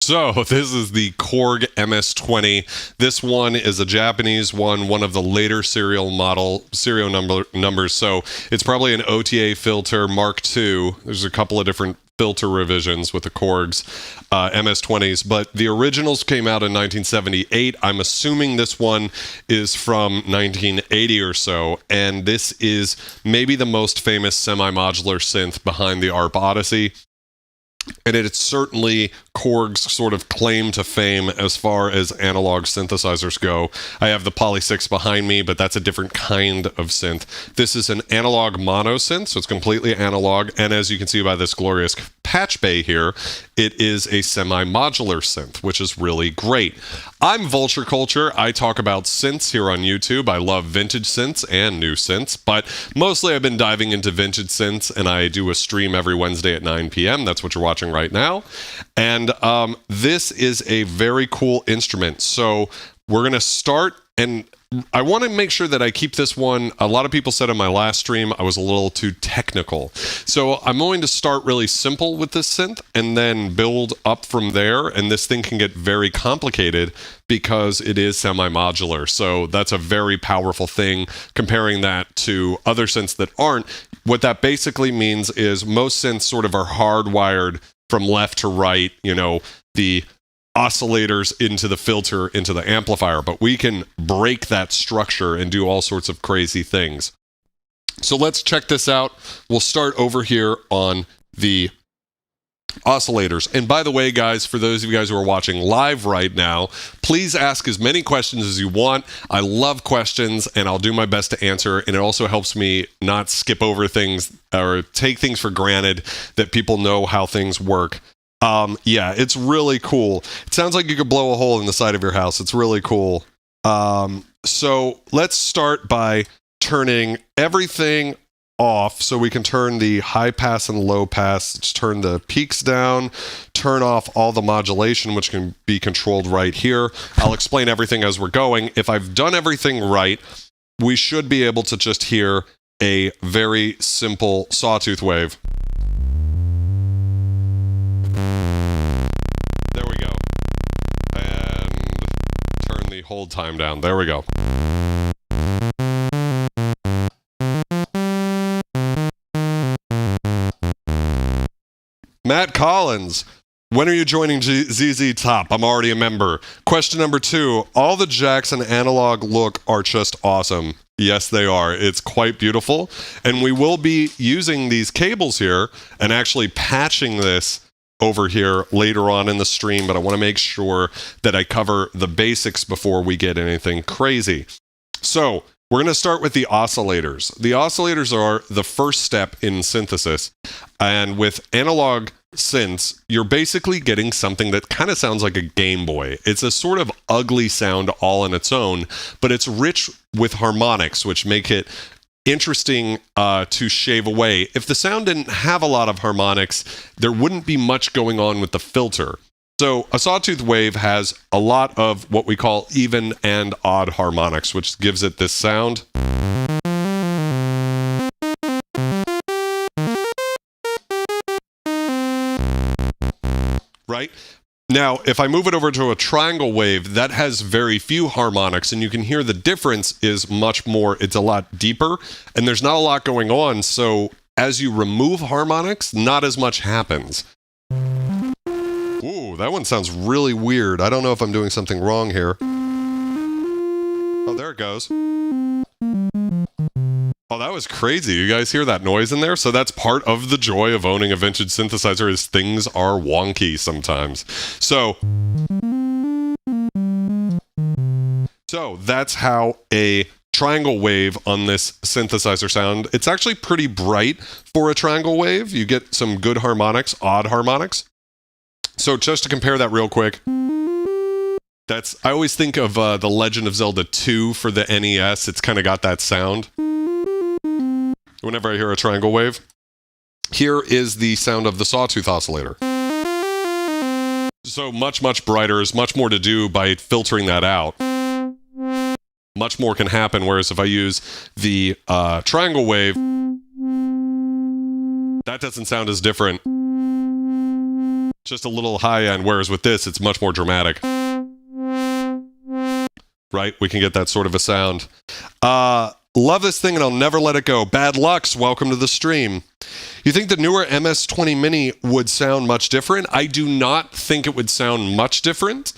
So this is the Korg MS-20. This one is a Japanese one of the later serial numbers. So it's probably an OTA filter Mark II. There's a couple of different filter revisions with the Korgs MS-20s, but the originals came out in 1978. I'm assuming this one is from 1980 or so, and this is maybe the most famous semi-modular synth behind the ARP Odyssey. And it's certainly Korg's sort of claim to fame as far as analog synthesizers go. I have the Poly 6 behind me, but that's a different kind of synth. This is an analog monosynth, so it's completely analog. And as you can see by this glorious patch bay here, it is a semi-modular synth, which is really great. I'm Vulture Culture. I talk about synths here on YouTube. I love vintage synths and new synths, but mostly I've been diving into vintage synths, and I do a stream every Wednesday at 9 p.m. That's what you're watching right now. And this is a very cool instrument. So we're going to start, and I want to make sure that I keep this one. A lot of people said in my last stream I was a little too technical. So I'm going to start really simple with this synth and then build up from there. And this thing can get very complicated because it is semi-modular. So that's a very powerful thing. Comparing that to other synths that aren't, what that basically means is most synths sort of are hardwired from left to right, you know, the oscillators into the filter, into the amplifier, but we can break that structure and do all sorts of crazy things. So let's check this out. We'll start over here on the oscillators. And by the way, guys, for those of you guys who are watching live right now, please ask as many questions as you want. I love questions, and I'll do my best to answer. And it also helps me not skip over things or take things for granted that people know how things work. Yeah, it's really cool. It sounds like you could blow a hole in the side of your house. It's really cool. So let's start by turning everything off so we can turn the high pass and low pass. Let's turn the peaks down, turn off all the modulation, which can be controlled right here. I'll explain everything as we're going. If I've done everything right, we should be able to just hear a very simple sawtooth wave. There we go. And turn the hold time down. There we go. Matt Collins, when are you joining ZZ Top? I'm already a member. Question number 2, all the jacks and analog look are just awesome. Yes, they are. It's quite beautiful. And we will be using these cables here and actually patching this over here later on in the stream, but I want to make sure that I cover the basics before we get anything crazy. So we're going to start with the oscillators. The oscillators are the first step in synthesis. And with analog synths, you're basically getting something that kind of sounds like a Game Boy. It's a sort of ugly sound all on its own, but it's rich with harmonics, which make it interesting to shave away. If the sound didn't have a lot of harmonics, there wouldn't be much going on with the filter. So a sawtooth wave has a lot of what we call even and odd harmonics, which gives it this sound. Right? Now, if I move it over to a triangle wave, that has very few harmonics, and you can hear the difference is much more, it's a lot deeper, and there's not a lot going on, so as you remove harmonics, not as much happens. Ooh, that one sounds really weird. I don't know if I'm doing something wrong here. Oh, there it goes. Oh, that was crazy. You guys hear that noise in there? So that's part of the joy of owning a vintage synthesizer is things are wonky sometimes. So that's how a triangle wave on this synthesizer sound. It's actually pretty bright for a triangle wave. You get some good harmonics, odd harmonics. So just to compare that real quick, I always think of The Legend of Zelda 2 for the NES. It's kind of got that sound whenever I hear a triangle wave. Here is the sound of the sawtooth oscillator. So much, much brighter. There's much more to do by filtering that out. Much more can happen, whereas if I use the triangle wave, that doesn't sound as different. Just a little high end, whereas with this, it's much more dramatic. Right? We can get that sort of a sound. Love this thing and I'll never let it go. Bad Lux, welcome to the stream. You think the newer MS-20 Mini would sound much different? I do not think it would sound much different.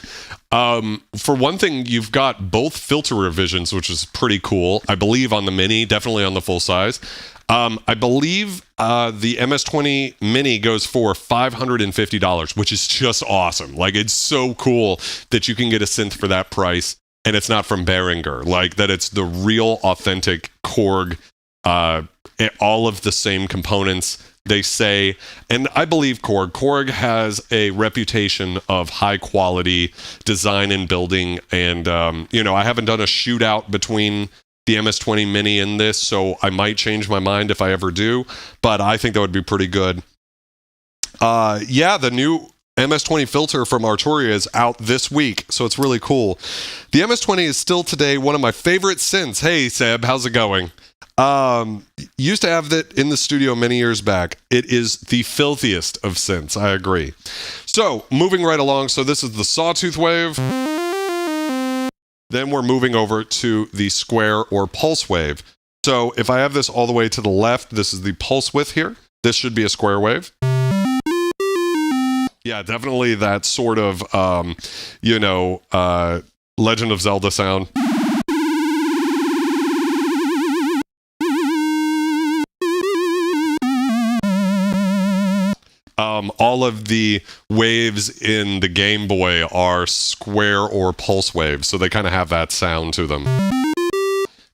For one thing, you've got both filter revisions, which is pretty cool. I believe on the Mini, definitely on the full size. I believe the MS-20 Mini goes for $550, which is just awesome. Like, it's so cool that you can get a synth for that price. And it's not from Behringer, like that it's the real authentic Korg, all of the same components, they say. And I believe Korg. Korg has a reputation of high quality design and building. And, I haven't done a shootout between the MS-20 Mini and this, so I might change my mind if I ever do. But I think that would be pretty good. The new MS-20 filter from Arturia is out this week, so it's really cool. The MS-20 is still today one of my favorite synths. Hey, Seb, how's it going? Used to have that in the studio many years back. It is the filthiest of synths, I agree. So, moving right along, so this is the sawtooth wave. Then we're moving over to the square or pulse wave. So, if I have this all the way to the left, this is the pulse width here. This should be a square wave. Yeah, definitely that sort of, Legend of Zelda sound. All of the waves in the Game Boy are square or pulse waves, so they kind of have that sound to them.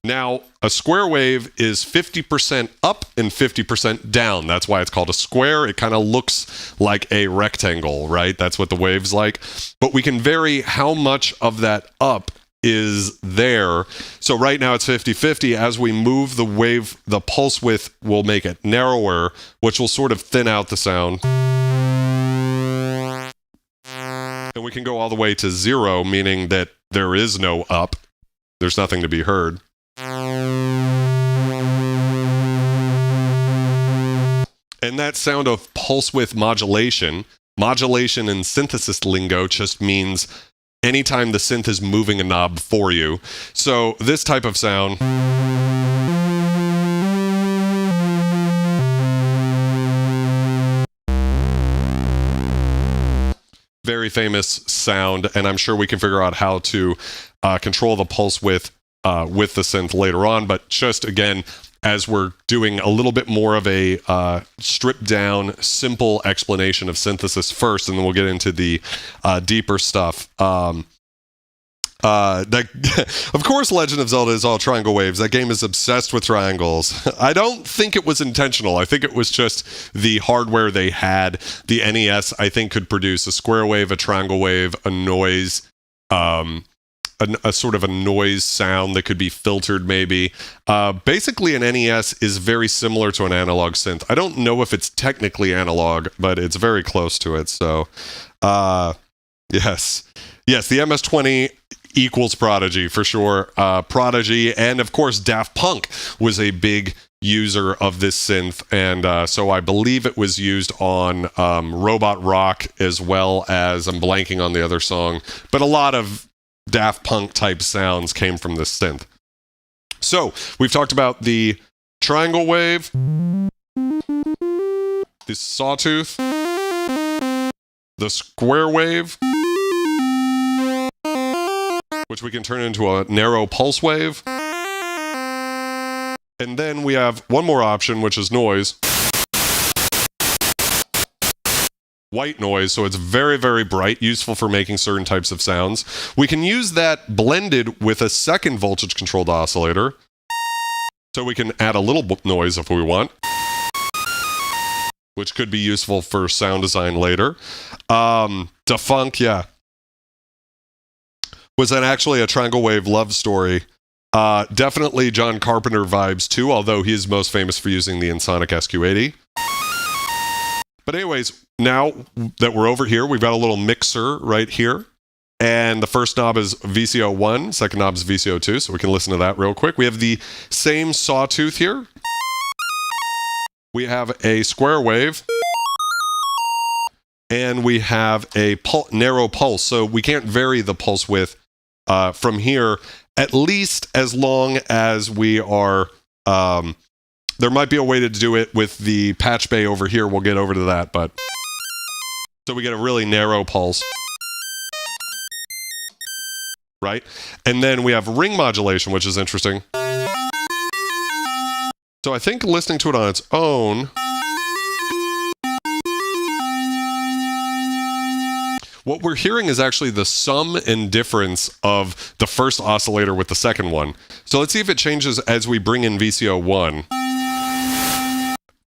Now, a square wave is 50% up and 50% down. That's why it's called a square. It kind of looks like a rectangle, right? That's what the wave's like. But we can vary how much of that up is there. So right now it's 50-50. As we move the wave, the pulse width will make it narrower, which will sort of thin out the sound. And we can go all the way to 0, meaning that there is no up. There's nothing to be heard. And that sound of pulse width modulation in synthesis lingo just means anytime the synth is moving a knob for you. So this type of sound very famous sound, and I'm sure we can figure out how to control the pulse width with the synth later on, but just again, as we're doing a little bit more of a stripped down, simple explanation of synthesis first, and then we'll get into the deeper stuff. Of course, Legend of Zelda is all triangle waves. That game is obsessed with triangles. I don't think it was intentional. I think it was just the hardware they had. The NES, I think, could produce a square wave, a triangle wave, a noise, a sort of a noise sound that could be filtered maybe. Basically, an NES is very similar to an analog synth. I don't know if it's technically analog, but it's very close to it. So, yes, the MS-20 equals Prodigy for sure. Prodigy, and of course, Daft Punk was a big user of this synth, and so I believe it was used on Robot Rock as well as, I'm blanking on the other song, but a lot of Daft Punk type sounds came from this synth. So we've talked about the triangle wave, the sawtooth, the square wave, which we can turn into a narrow pulse wave, and then we have one more option, which is noise. white noise, so it's very, very bright, useful for making certain types of sounds. We can use that blended with a second voltage-controlled oscillator, so we can add a little noise if we want, which could be useful for sound design later. Defunk, yeah. Was that actually a triangle wave love story? Definitely John Carpenter vibes too, although he is most famous for using the Ensoniq SQ80. But anyways, now that we're over here, we've got a little mixer right here. And the first knob is VCO1, second knob is VCO2, so we can listen to that real quick. We have the same sawtooth here. We have a square wave. And we have a narrow pulse, so we can't vary the pulse width from here, at least as long as we are... there might be a way to do it with the patch bay over here. We'll get over to that, but... So we get a really narrow pulse. Right? And then we have ring modulation, which is interesting. So I think listening to it on its own... What we're hearing is actually the sum and difference of the first oscillator with the second one. So let's see if it changes as we bring in VCO1.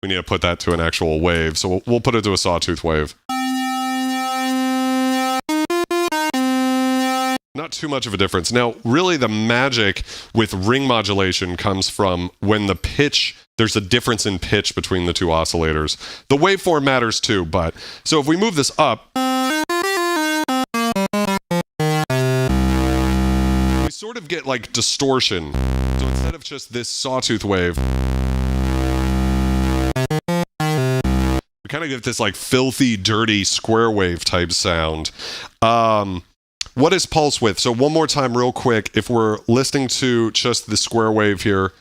We need to put that to an actual wave, so we'll put it to a sawtooth wave. Not too much of a difference. Now, really the magic with ring modulation comes from when the pitch, there's a difference in pitch between the two oscillators. The waveform matters too, but... So if we move this up... we sort of get like distortion. So instead of just this sawtooth wave... we kind of get this like filthy, dirty square wave type sound. What is pulse width? So one more time real quick, if we're listening to just the square wave here,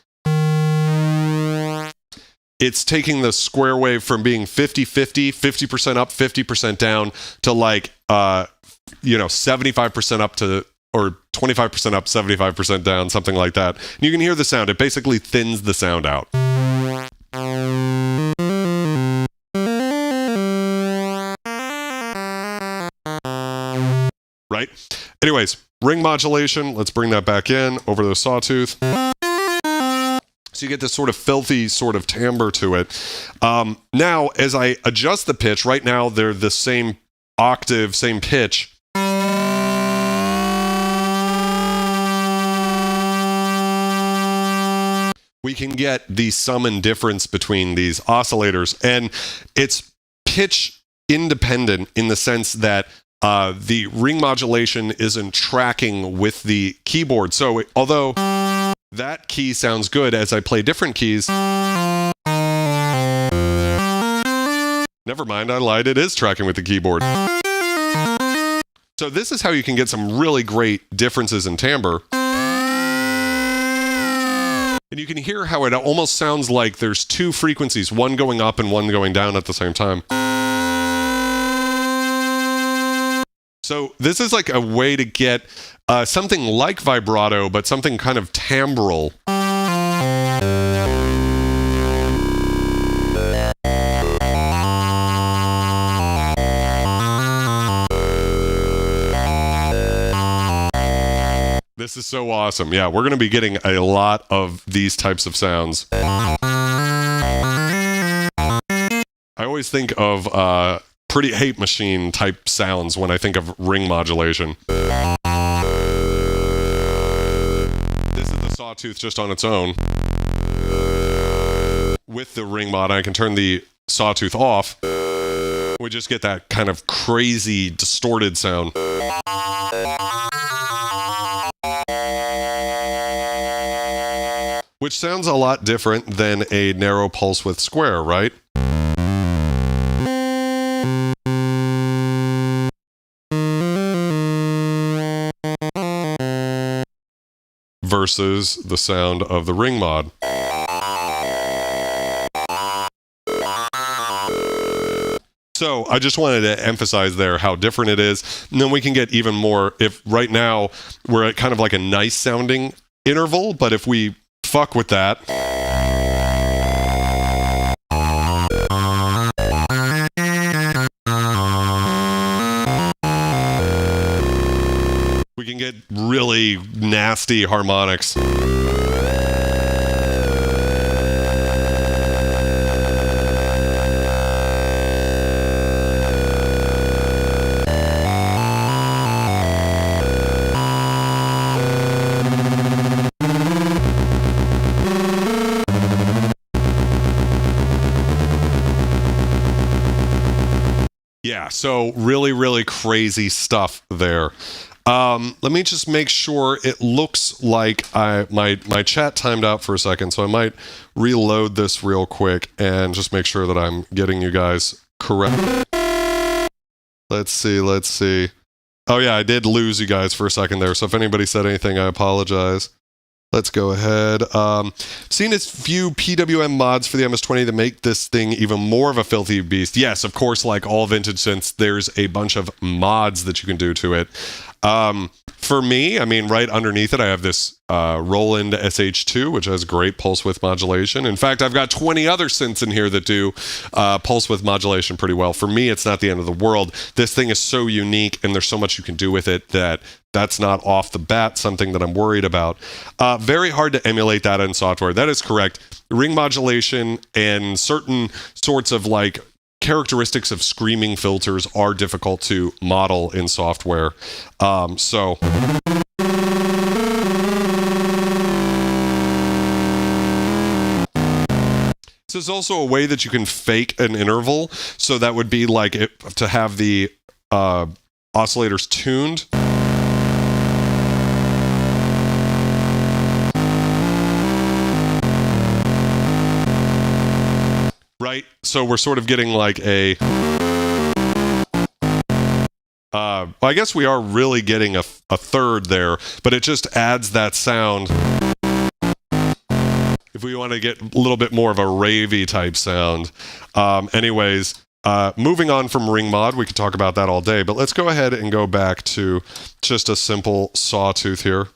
it's taking the square wave from being 50-50, 50% up, 50% down, to like, 75% up to, or 25% up, 75% down, something like that. And you can hear the sound. It basically thins the sound out. Right? Anyways, ring modulation. Let's bring that back in over the sawtooth. So you get this sort of filthy sort of timbre to it. Now, as I adjust the pitch, right now they're the same octave, same pitch. We can get the sum and difference between these oscillators. And it's pitch independent in the sense that the ring modulation isn't tracking with the keyboard. So although that key sounds good as I play different keys, never mind, I lied, it is tracking with the keyboard. So this is how you can get some really great differences in timbre. And you can hear how it almost sounds like there's two frequencies, one going up and one going down at the same time. So this is like a way to get something like vibrato, but something kind of timbral. This is so awesome. Yeah, we're going to be getting a lot of these types of sounds. I always think of Pretty Hate Machine type sounds when I think of ring modulation. This is the sawtooth just on its own. With the ring mod, I can turn the sawtooth off. We just get that kind of crazy, distorted sound. Which sounds a lot different than a narrow pulse width square, right? Versus the sound of the ring mod. So I just wanted to emphasize there how different it is. And then we can get even more if right now we're at kind of like a nice sounding interval, but if we fuck with that, We can get really nasty harmonics. Yeah, so really, really crazy stuff there. Let me just make sure it looks like my chat timed out for a second, so I might reload this real quick and just make sure that I'm getting you guys correct. Let's see. Oh yeah, I did lose you guys for a second there, so if anybody said anything, I apologize. Let's go ahead. Seen a few PWM mods for the MS-20 that make this thing even more of a filthy beast. Yes, of course, like all vintage synths, there's a bunch of mods that you can do to it. For me, I mean, right underneath it, I have this Roland SH2, which has great pulse width modulation. In fact, I've got 20 other synths in here that do pulse width modulation pretty well. For me, it's not the end of the world. This thing is so unique, and there's so much you can do with it that that's not off the bat something that I'm worried about. Very hard to emulate that in software. That is correct. Ring modulation and certain sorts of like characteristics of screaming filters are difficult to model in software. So this is also a way that you can fake an interval. So that would be like to have the oscillators tuned. Right, so we're sort of getting like a well, I guess we are really getting a third there, but it just adds that sound. If we want to get a little bit more of a ravey type sound. Anyways, moving on from ring mod, we could talk about that all day, but let's go ahead and go back to just a simple sawtooth here.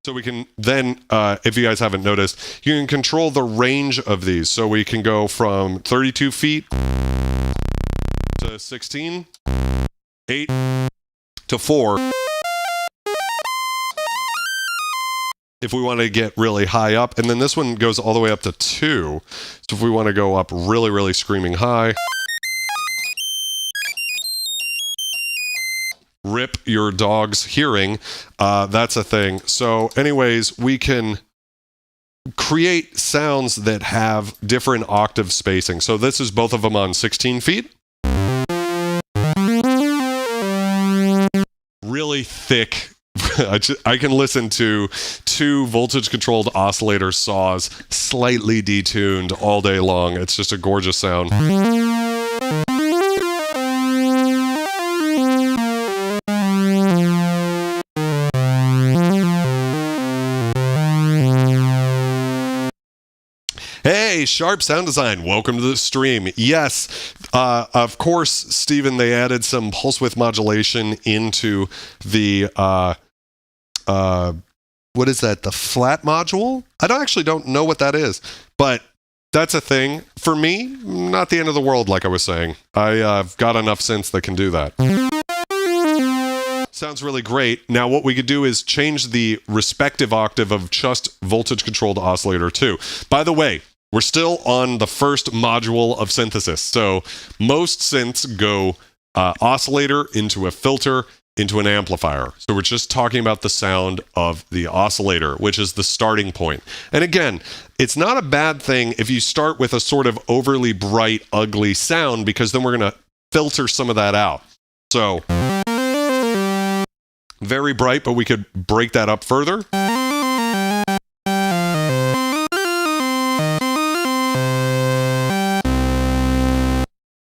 So we can then, if you guys haven't noticed, you can control the range of these. So we can go from 32 feet to 16, 8 to 4. If we want to get really high up, and then this one goes all the way up to 2. So if we want to go up really, really screaming high, rip your dog's hearing, that's a thing. So anyways, we can create sounds that have different octave spacing. So this is both of them on 16 feet. Really thick. I can listen to 2 voltage controlled oscillator saws slightly detuned all day long. It's just a gorgeous sound. Hey, Sharp Sound Design, welcome to the stream. Yes, of course, Stephen, they added some pulse width modulation into the, what is that, the flat module? I don't know what that is, but that's a thing. For me, not the end of the world, like I was saying. I've got enough synths that can do that. Sounds really great. Now what we could do is change the respective octave of just voltage-controlled oscillator 2. By the way, we're still on the first module of synthesis. So most synths go oscillator into a filter into an amplifier. So we're just talking about the sound of the oscillator, which is the starting point. And again, it's not a bad thing if you start with a sort of overly bright, ugly sound, because then we're going to filter some of that out. So very bright, but we could break that up further.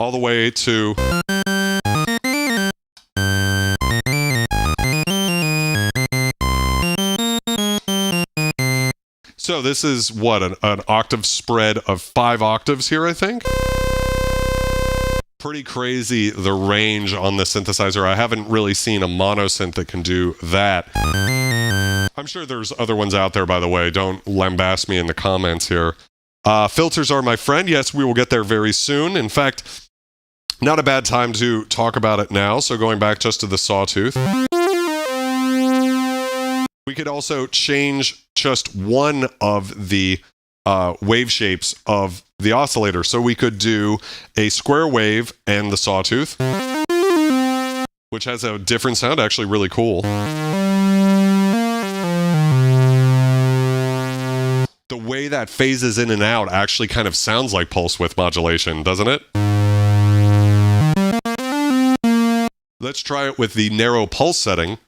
All the way to so this is what, an octave spread of 5 octaves here, I think. Pretty crazy, the range on the synthesizer. I haven't really seen a monosynth that can do that. I'm sure there's other ones out there, by the way. Don't lambast me in the comments here. Filters are my friend. Yes, we will get there very soon. In fact, not a bad time to talk about it now. So going back just to the sawtooth, we could also change just one of the wave shapes of the oscillator. So we could do a square wave and the sawtooth, which has a different sound, actually really cool. The way that phases in and out actually kind of sounds like pulse width modulation, doesn't it? Let's try it with the narrow pulse setting.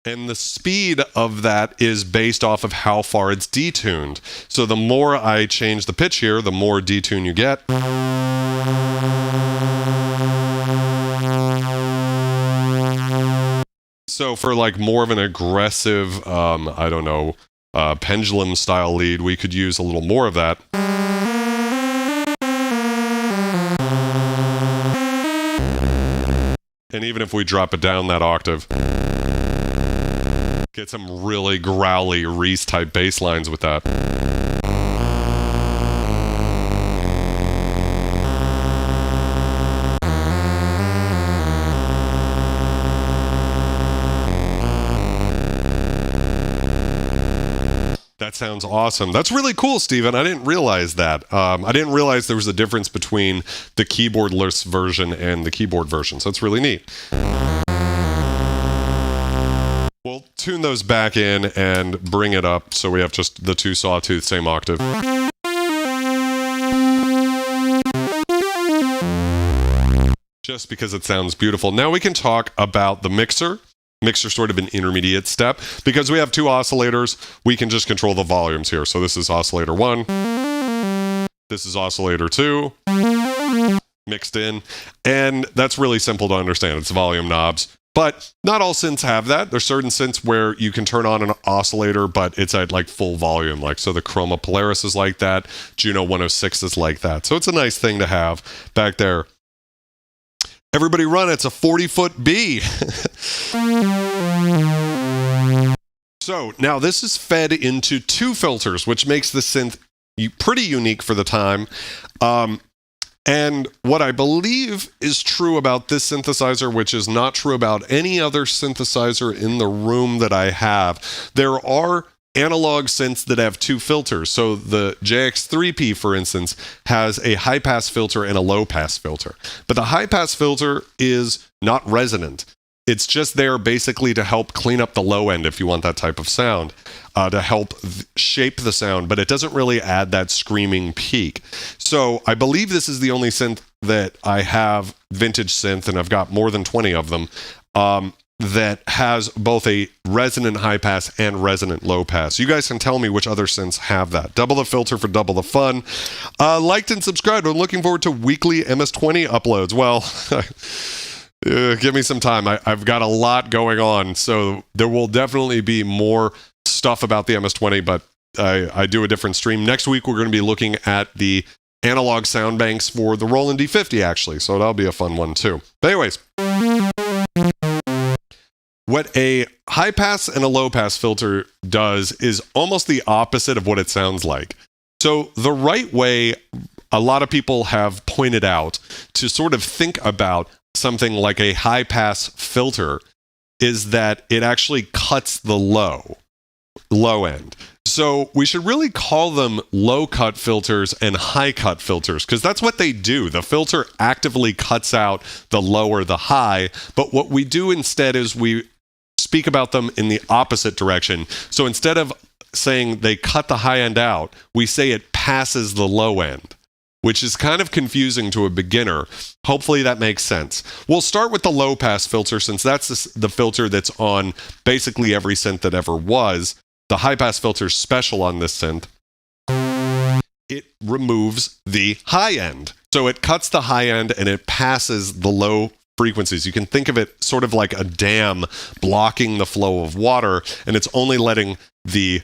And the speed of that is based off of how far it's detuned. So the more I change the pitch here, the more detune you get. So for like more of an aggressive, I don't know, pendulum style lead, we could use a little more of that. And even if we drop it down that octave, get some really growly Reese type bass lines with that. That sounds awesome. That's really cool, Steven. I didn't realize that. I didn't realize there was a difference between the keyboardless version and the keyboard version, so it's really neat. We'll tune those back in and bring it up so we have just the two sawtooth, same octave. Just because it sounds beautiful. Now we can talk about the mixer. Mixer sort of an intermediate step. Because we have two oscillators, we can just control the volumes here. So this is oscillator 1. This is oscillator 2. Mixed in. And that's really simple to understand. It's volume knobs. But not all synths have that. There's certain synths where you can turn on an oscillator, but it's at like full volume. Like, so the Chroma Polaris is like that. Juno-106 is like that. So it's a nice thing to have back there. Everybody run, it's a 40-foot B. So now this is fed into two filters, which makes the synth pretty unique for the time. And what I believe is true about this synthesizer, which is not true about any other synthesizer in the room that I have, there are analog synths that have two filters. So the JX3P, for instance, has a high-pass filter and a low-pass filter. But the high-pass filter is not resonant. It's just there basically to help clean up the low end if you want that type of sound, to help shape the sound, but it doesn't really add that screaming peak. So I believe this is the only synth that I have, vintage synth, and I've got more than 20 of them, that has both a resonant high pass and resonant low pass. You guys can tell me which other synths have that. Double the filter for double the fun. Liked and subscribed. I'm looking forward to weekly MS-20 uploads. Well, give me some time. I've got a lot going on, so there will definitely be more stuff about the MS-20, but I do a different stream. Next week, we're going to be looking at the analog sound banks for the Roland D50, actually, so that'll be a fun one, too. But anyways, what a high pass and a low pass filter does is almost the opposite of what it sounds like. So the right way, a lot of people have pointed out to sort of think about something like a high pass filter is that it actually cuts the low end. So we should really call them low cut filters and high cut filters, because that's what they do. The filter actively cuts out the low or the high, but what we do instead is we speak about them in the opposite direction. So instead of saying they cut the high end out, we say it passes the low end, which is kind of confusing to a beginner. Hopefully that makes sense. We'll start with the low pass filter, since that's the filter that's on basically every synth that ever was. The high pass filter is special on this synth. It removes the high end. So it cuts the high end and it passes the low frequencies. You can think of it sort of like a dam blocking the flow of water, and it's only letting the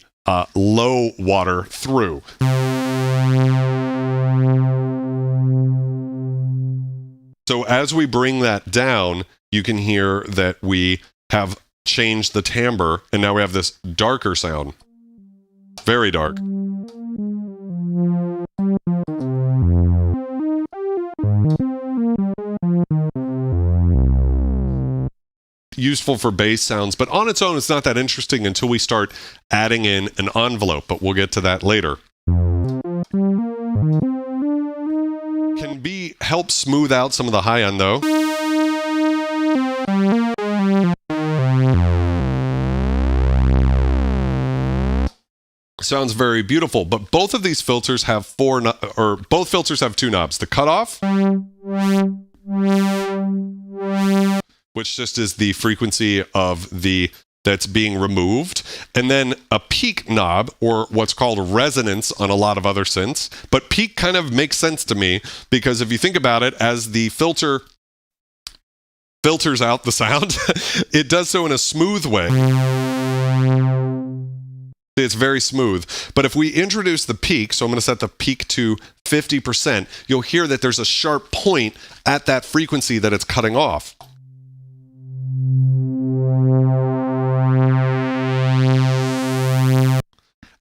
low water through. So as we bring that down, you can hear that we have changed the timbre, and now we have this darker sound. Very dark. Useful for bass sounds, but on its own, it's not that interesting until we start adding in an envelope, but we'll get to that later. Can help smooth out some of the high end, though. Sounds very beautiful, but both of these filters have both filters have two knobs. The cutoff, which just is the frequency of that's being removed, and then a peak knob, or what's called resonance on a lot of other synths. But peak kind of makes sense to me, because if you think about it, as the filter filters out the sound, it does so in a smooth way. It's very smooth. But if we introduce the peak, so I'm going to set the peak to 50%, you'll hear that there's a sharp point at that frequency that it's cutting off.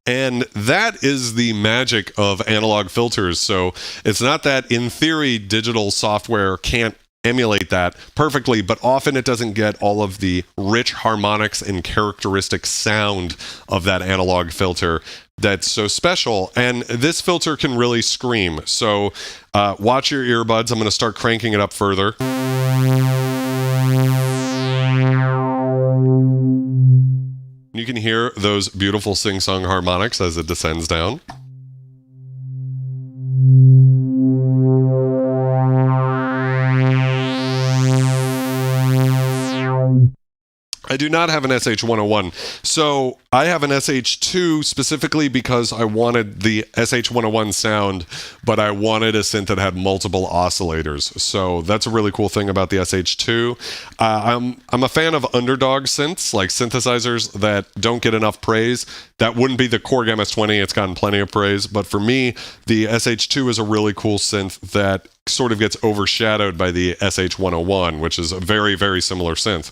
And that is the magic of analog filters. So it's not that, in theory, digital software can't emulate that perfectly, but often it doesn't get all of the rich harmonics and characteristic sound of that analog filter that's so special. And this filter can really scream. So watch your earbuds. I'm going to start cranking it up further. You can hear those beautiful sing-song harmonics as it descends down. I do not have an SH-101. So I have an SH-2 specifically because I wanted the SH-101 sound, but I wanted a synth that had multiple oscillators. So that's a really cool thing about the SH-2. I'm a fan of underdog synths, like synthesizers that don't get enough praise. That wouldn't be the Korg MS-20. It's gotten plenty of praise. But for me, the SH-2 is a really cool synth that sort of gets overshadowed by the SH-101, which is a very, very similar synth.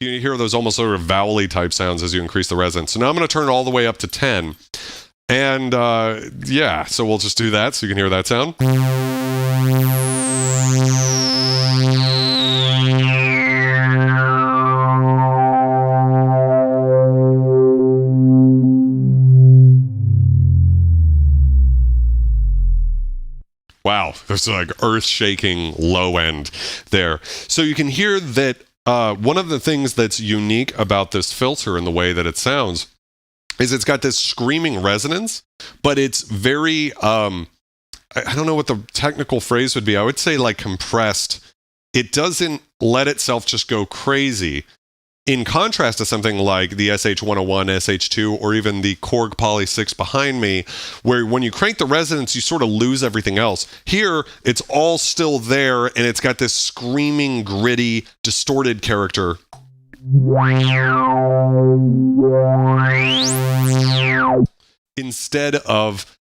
You hear those almost sort of vowel-y type sounds as you increase the resonance. So now I'm going to turn it all the way up to 10. And yeah, so we'll just do that so you can hear that sound. Wow, there's like earth-shaking low end there. So you can hear that one of the things that's unique about this filter and the way that it sounds is it's got this screaming resonance, but it's very, I don't know what the technical phrase would be. I would say like compressed. It doesn't let itself just go crazy. In contrast to something like the SH-101, SH-2, or even the Korg Poly 6 behind me, where when you crank the resonance, you sort of lose everything else. Here, it's all still there, and it's got this screaming, gritty, distorted character. Instead of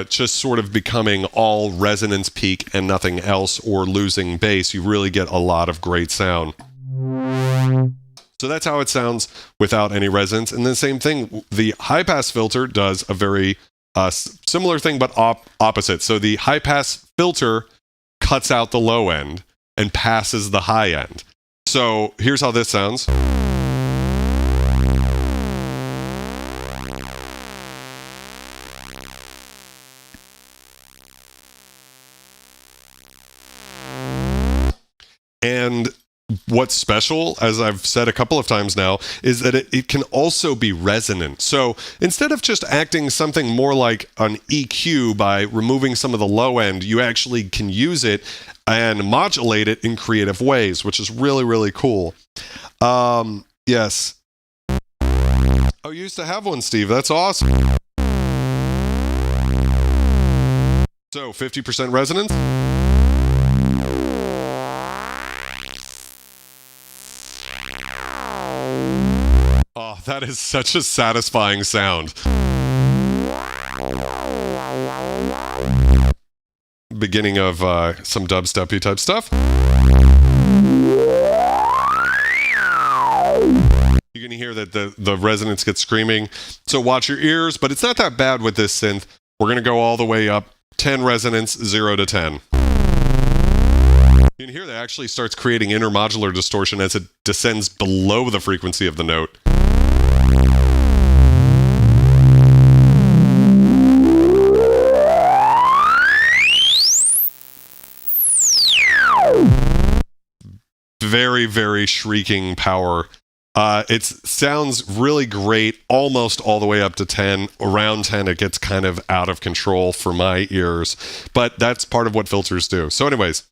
just sort of becoming all resonance peak and nothing else, or losing bass, you really get a lot of great sound. So that's how it sounds without any resonance. And the same thing, the high-pass filter does a very similar thing, but opposite. So the high-pass filter cuts out the low end and passes the high end. So here's how this sounds. And what's special, as I've said a couple of times now, is that it can also be resonant. So instead of just acting something more like an EQ by removing some of the low end, you actually can use it and modulate it in creative ways, which is really, really cool. Yes. Oh, you used to have one, Steve. That's awesome. So 50% resonance. Oh, that is such a satisfying sound. beginning of some dubstep-y type stuff. You're going to hear that the resonance gets screaming. So watch your ears, but it's not that bad with this synth. We're going to go all the way up, 10 resonance, 0 to 10. You can hear that actually starts creating intermodular distortion as it descends below the frequency of the note. Very, very shrieking power. It sounds really great, almost all the way up to 10. Around 10, it gets kind of out of control for my ears, but that's part of what filters do. So anyways,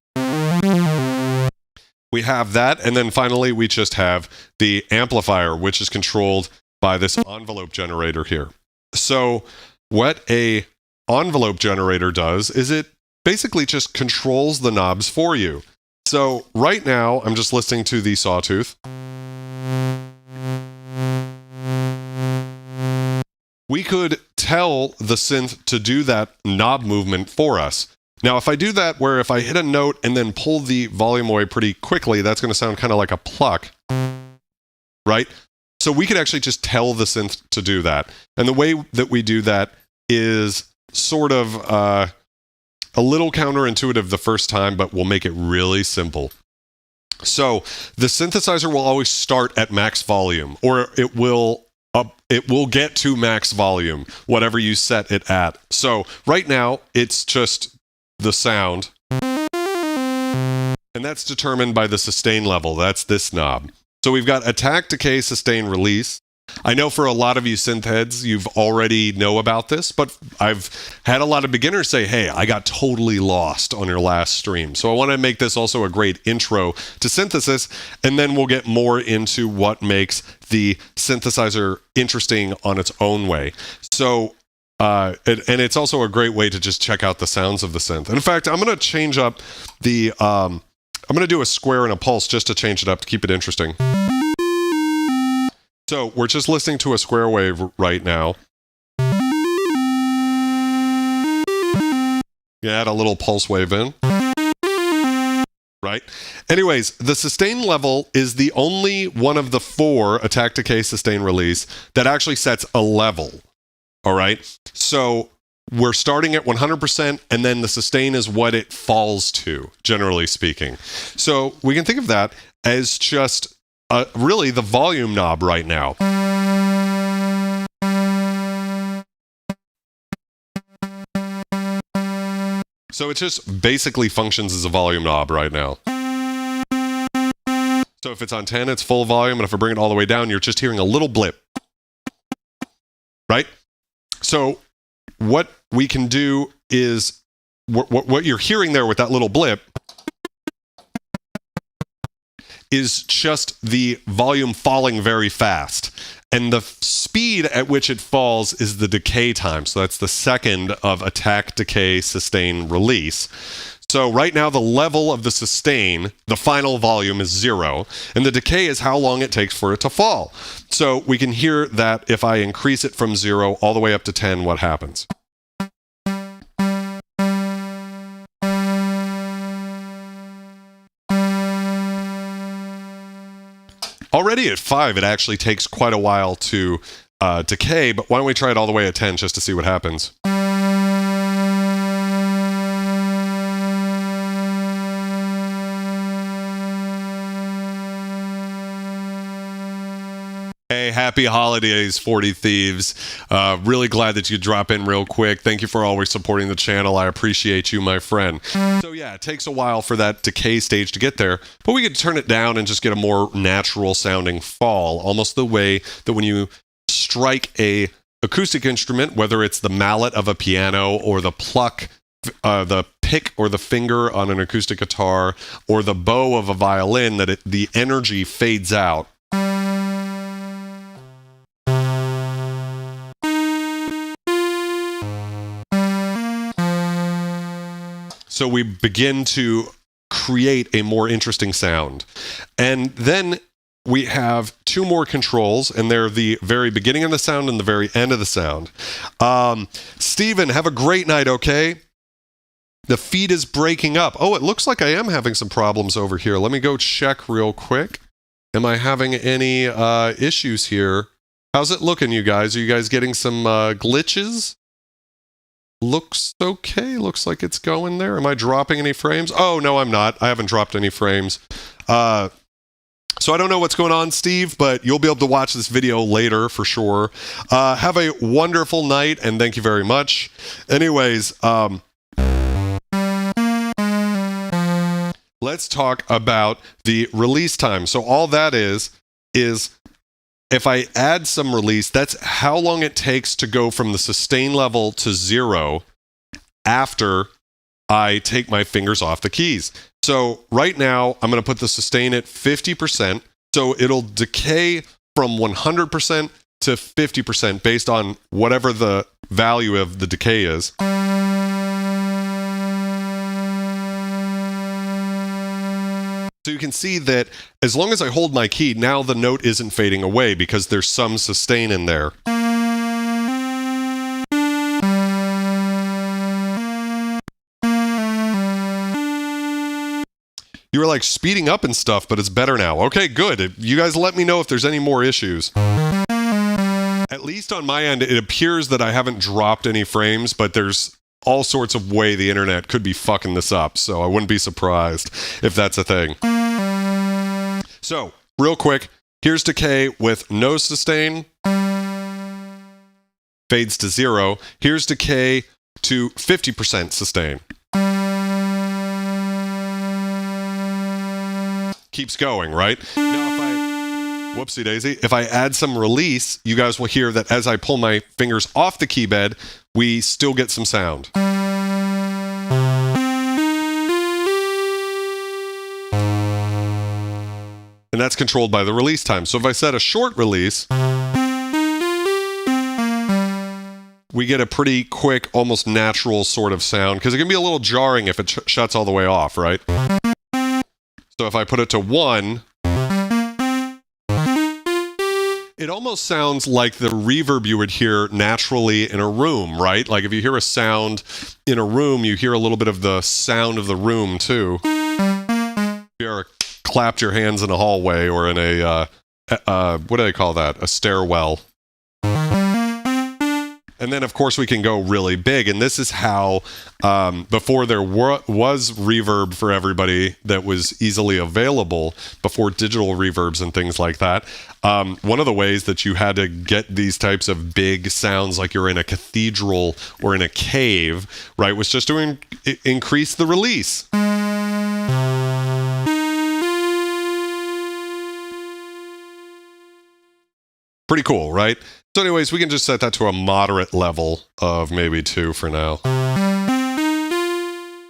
we have that, and then finally, we just have the amplifier, which is controlled by this envelope generator here. So what a envelope generator does is it basically just controls the knobs for you. So right now, I'm just listening to the sawtooth. We could tell the synth to do that knob movement for us. Now, if I do that where if I hit a note and then pull the volume away pretty quickly, that's going to sound kind of like a pluck, right? So we could actually just tell the synth to do that. And the way that we do that is sort of a little counterintuitive the first time, but we'll make it really simple. So the synthesizer will always start at max volume, or it will get to max volume, whatever you set it at. So right now, it's just the sound, and that's determined by the sustain level. That's this knob. So we've got attack, decay, sustain, release. I know for a lot of you synth heads, you've already know about this, but I've had a lot of beginners say, hey, I got totally lost on your last stream. So I want to make this also a great intro to synthesis, and then we'll get more into what makes the synthesizer interesting on its own way. So, and it's also a great way to just check out the sounds of the synth. And in fact, I'm going to change up the, I'm going to do a square and a pulse just to change it up to keep it interesting. So we're just listening to a square wave right now. You add a little pulse wave in. Right? Anyways, the sustain level is the only one of the 4 attack, decay, sustain, release that actually sets a level. All right? So we're starting at 100%, and then the sustain is what it falls to, generally speaking. So we can think of that as just really the volume knob right now. So it just basically functions as a volume knob right now. So if it's on 10, it's full volume, and if I bring it all the way down, you're just hearing a little blip. Right? So what we can do is, what you're hearing there with that little blip is just the volume falling very fast. And the speed at which it falls is the decay time. So that's the second of attack, decay, sustain, release. So right now the level of the sustain, the final volume, is 0. And the decay is how long it takes for it to fall. So we can hear that if I increase it from 0 all the way up to 10, what happens? Already at 5, it actually takes quite a while to decay, but why don't we try it all the way at 10 just to see what happens? Hey, happy holidays, 40 Thieves. Really glad that you drop in real quick. Thank you for always supporting the channel. I appreciate you, my friend. So yeah, it takes a while for that decay stage to get there, but we could turn it down and just get a more natural sounding fall, almost the way that when you strike a acoustic instrument, whether it's the mallet of a piano or the pluck, the pick or the finger on an acoustic guitar, or the bow of a violin, that the energy fades out. So we begin to create a more interesting sound. And then we have 2 more controls, and they're the very beginning of the sound and the very end of the sound. Steven, have a great night, okay? The feed is breaking up. Oh, it looks like I am having some problems over here. Let me go check real quick. Am I having any issues here? How's it looking, you guys? Are you guys getting some glitches? Looks okay. Looks like it's going there. Am I dropping any frames? Oh, no, I'm not. I haven't dropped any frames. So I don't know what's going on, Steve, but you'll be able to watch this video later for sure. Have a wonderful night, and thank you very much. Anyways, let's talk about the release time. So all that is if I add some release, that's how long it takes to go from the sustain level to 0 after I take my fingers off the keys. So right now, I'm going to put the sustain at 50%. So it'll decay from 100% to 50% based on whatever the value of the decay is. So you can see that as long as I hold my key, now the note isn't fading away because there's some sustain in there. You were like speeding up and stuff, but it's better now. Okay, good. You guys let me know if there's any more issues. At least on my end, it appears that I haven't dropped any frames, but there's all sorts of way the internet could be fucking this up, so I wouldn't be surprised if that's a thing. So, real quick, here's decay with no sustain. Fades to 0. Here's decay to 50% sustain. Keeps going, right? Now if I, whoopsie daisy, if I add some release, you guys will hear that as I pull my fingers off the key bed, we still get some sound. And that's controlled by the release time. So if I set a short release, we get a pretty quick, almost natural sort of sound, because it can be a little jarring if it shuts all the way off, right? So if I put it to 1, it almost sounds like the reverb you would hear naturally in a room, right? Like if you hear a sound in a room, you hear a little bit of the sound of the room too. If you ever clapped your hands in a hallway or in a, what do they call that? A stairwell. And then, of course, we can go really big. And this is how, before there was reverb for everybody that was easily available, before digital reverbs and things like that, one of the ways that you had to get these types of big sounds like you're in a cathedral or in a cave, right, was just to increase the release. Pretty cool, right? So anyways, we can just set that to a moderate level of maybe 2 for now.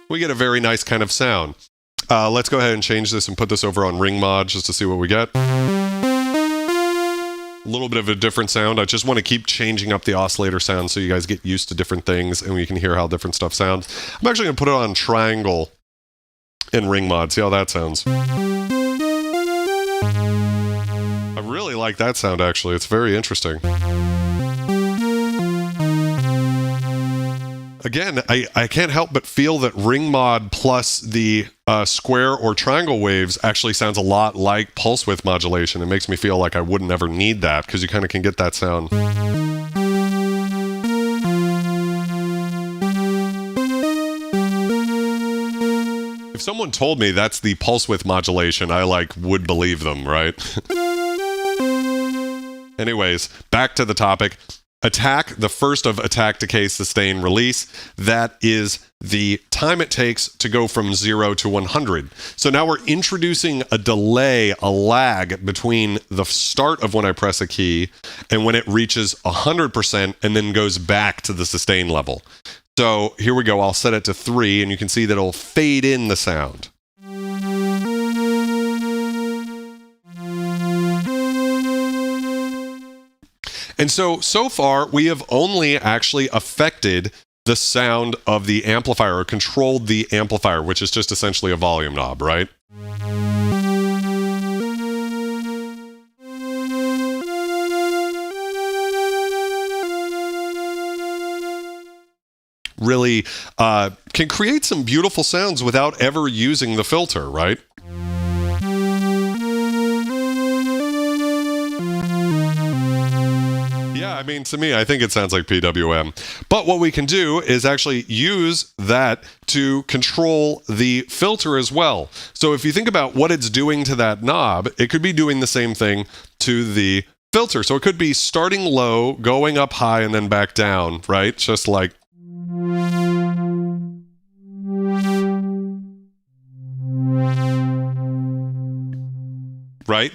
We get a very nice kind of sound. Let's go ahead and change this and put this over on ring mod just to see what we get. A little bit of a different sound. I just want to keep changing up the oscillator sound so you guys get used to different things and we can hear how different stuff sounds. I'm actually going to put it on triangle in ring mod. See how that sounds. I really like that sound, actually. It's very interesting. Again, I can't help but feel that ring mod plus the square or triangle waves actually sounds a lot like pulse width modulation. It makes me feel like I wouldn't ever need that because you kind of can get that sound. If someone told me that's the pulse width modulation, I would believe them, right? Anyways, back to the topic. Attack, the first of attack, decay, sustain, release. That is the time it takes to go from 0 to 100. So now we're introducing a delay, a lag between the start of when I press a key and when it reaches 100% and then goes back to the sustain level. So here we go. I'll set it to 3 and you can see that it'll fade in the sound. And so far, we have only actually affected the sound of the amplifier or controlled the amplifier, which is just essentially a volume knob, right? really can create some beautiful sounds without ever using the filter, right? Yeah, I mean, to me, I think it sounds like PWM. But what we can do is actually use that to control the filter as well. So if you think about what it's doing to that knob, it could be doing the same thing to the filter. So it could be starting low, going up high, and then back down, right? Just like... right?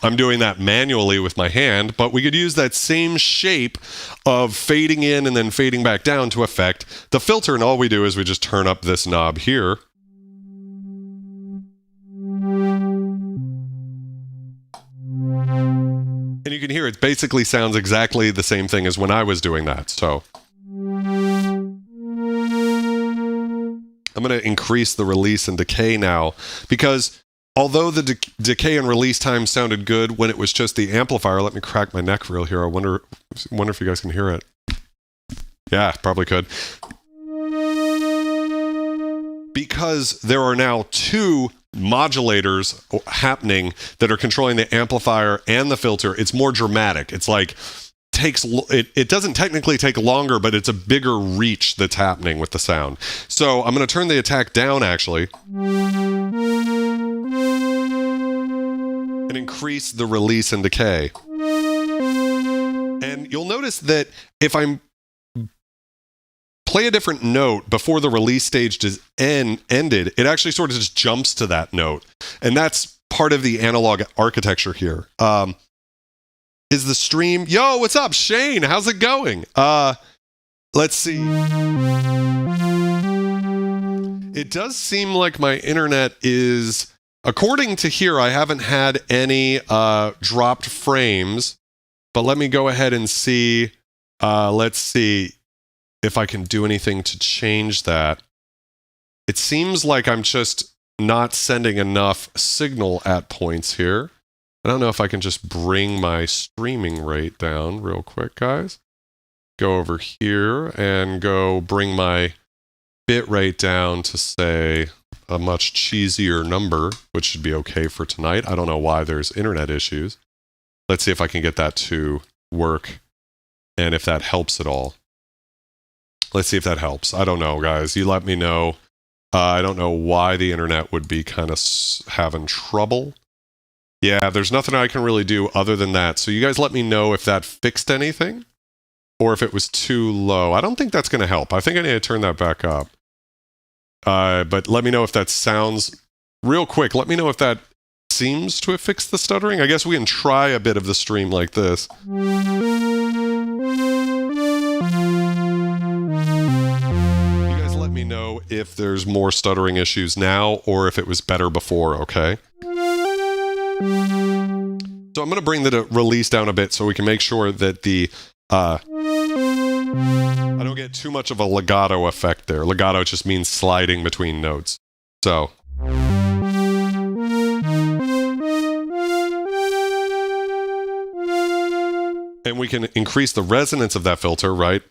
I'm doing that manually with my hand, but we could use that same shape of fading in and then fading back down to affect the filter. And all we do is we just turn up this knob here. And you can hear it basically sounds exactly the same thing as when I was doing that. So I'm going to increase the release and decay now, because although the decay and release time sounded good when it was just the amplifier, let me crack my neck real here. I wonder if you guys can hear it. Yeah, probably could. Because there are now two modulators happening that are controlling the amplifier and the filter, it's more dramatic. It's like it doesn't technically take longer, but it's a bigger reach that's happening with the sound. So I'm going to turn the attack down actually, and increase the release and decay. And you'll notice that if I play a different note before the release stage is ended, it actually sort of just jumps to that note. And that's part of the analog architecture here. Is the stream... Yo, what's up, Shane? How's it going? Let's see. It does seem like my internet is... According to here, I haven't had any dropped frames, but let me go ahead and see. Let's see if I can do anything to change that. It seems like I'm just not sending enough signal at points here. I don't know if I can just bring my streaming rate down real quick, guys. Go over here and go bring my bit rate down to, say, a much cheesier number, which should be okay for tonight. I don't know why there's internet issues. Let's see if I can get that to work and if that helps at all. Let's see if that helps. I don't know, guys. You let me know. I don't know why the internet would be kind of having trouble. Yeah, there's nothing I can really do other than that. So you guys let me know if that fixed anything or if it was too low. I don't think that's going to help. I think I need to turn that back up. But let me know if that sounds... Real quick, let me know if that seems to have fixed the stuttering. I guess we can try a bit of the stream like this. You guys let me know if there's more stuttering issues now or if it was better before, okay? So I'm going to bring the release down a bit so we can make sure that the... I don't get too much of a legato effect there. Legato just means sliding between notes. So. And we can increase the resonance of that filter, right?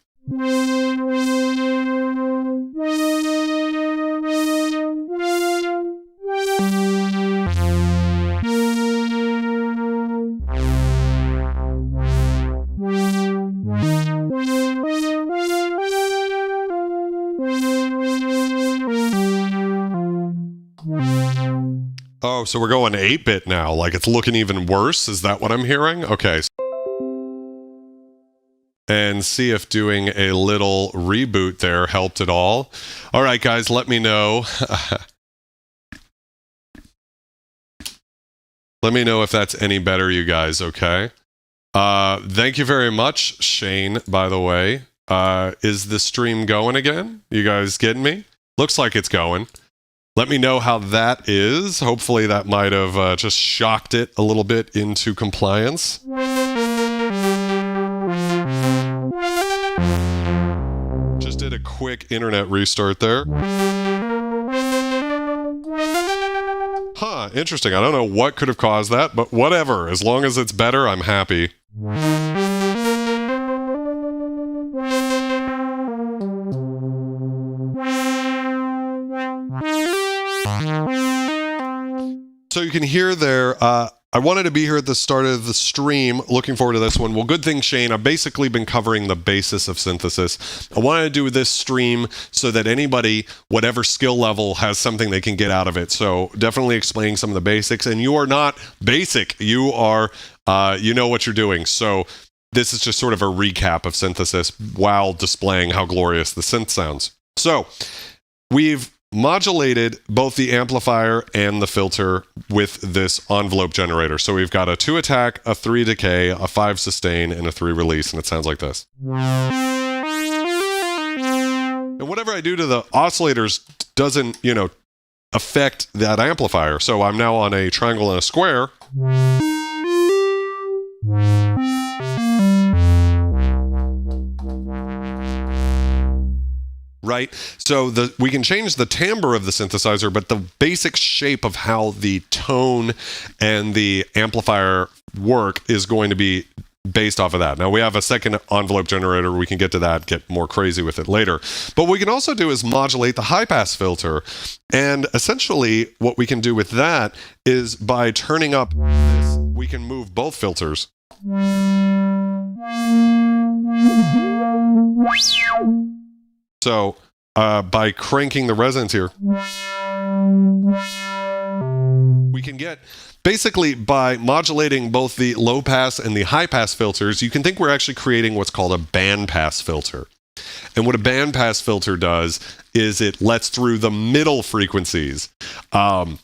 Oh, so we're going 8-bit now. Like it's looking even worse. Is that what I'm hearing? Okay. And see if doing a little reboot there helped at all. All right, guys, let me know. Let me know if that's any better, you guys, okay? Thank you very much, Shane, by the way. Is the stream going again? You guys getting me? Looks like it's going. Let me know how that is. Hopefully that might have just shocked it a little bit into compliance. Just did a quick internet restart there. Huh, interesting. I don't know what could have caused that, but whatever. As long as it's better, I'm happy. So you can hear there, I wanted to be here at the start of the stream. Looking forward to this one. Well, good thing, Shane. I've basically been covering the basis of synthesis. I wanted to do this stream so that anybody, whatever skill level, has something they can get out of it. So definitely explaining some of the basics. And you are not basic. You are, you know what you're doing. So this is just sort of a recap of synthesis while displaying how glorious the synth sounds. So we've modulated both the amplifier and the filter with this envelope generator. So we've got a 2 attack, a 3 decay, a 5 sustain, and a 3 release, and it sounds like this. And whatever I do to the oscillators doesn't, you know, affect that amplifier. So I'm now on a triangle and a square. Right? So we can change the timbre of the synthesizer, but the basic shape of how the tone and the amplifier work is going to be based off of that. Now we have a second envelope generator. We can get to that, get more crazy with it later. But what we can also do is modulate the high pass filter. And essentially what we can do with that is by turning up this, we can move both filters. So by cranking the resonance here, we can get, basically by modulating both the low pass and the high pass filters, you can think we're actually creating what's called a band pass filter. And what a band pass filter does is it lets through the middle frequencies. And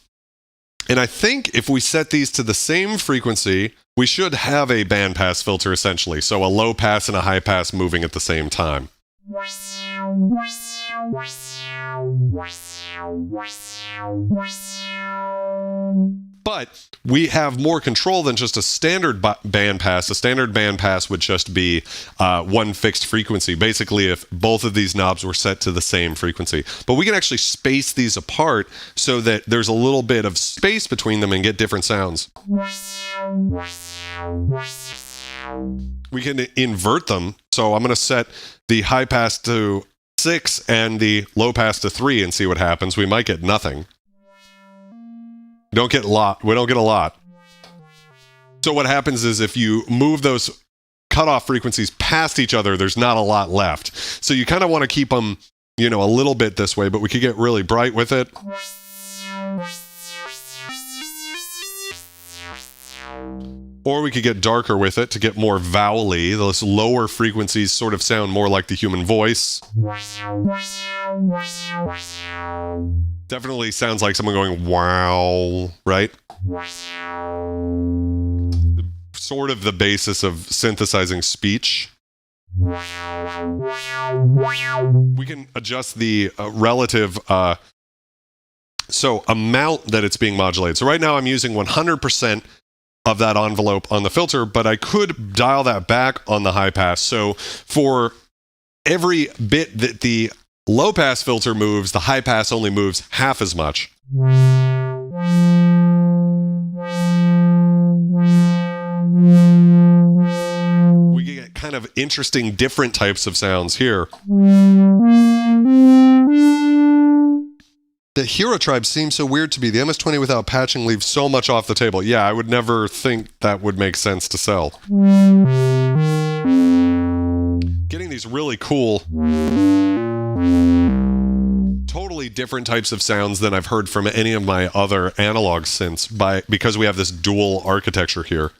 I think if we set these to the same frequency, we should have a band pass filter essentially. So a low pass and a high pass moving at the same time. But we have more control than just a standard band pass. A standard band pass would just be one fixed frequency, basically if both of these knobs were set to the same frequency. But we can actually space these apart so that there's a little bit of space between them and get different sounds. We can invert them. So I'm going to set the high pass to 6 and the low pass to 3 and see what happens. We might get nothing. We don't get a lot. So what happens is if you move those cutoff frequencies past each other, there's not a lot left. So you kind of want to keep them, you know, a little bit this way, but we could get really bright with it. Or we could get darker with it to get more vowely. Those lower frequencies sort of sound more like the human voice. Definitely sounds like someone going, wow, right? Sort of the basis of synthesizing speech. We can adjust the relative amount that it's being modulated. So right now I'm using 100% of that envelope on the filter, but I could dial that back on the high pass. So for every bit that the low pass filter moves, the high pass only moves half as much. We get kind of interesting different types of sounds here. The Hero Tribe seems so weird to me. The MS-20 without patching leaves so much off the table. Yeah, I would never think that would make sense to sell. Getting these really cool, totally different types of sounds than I've heard from any of my other analog synths because we have this dual architecture here.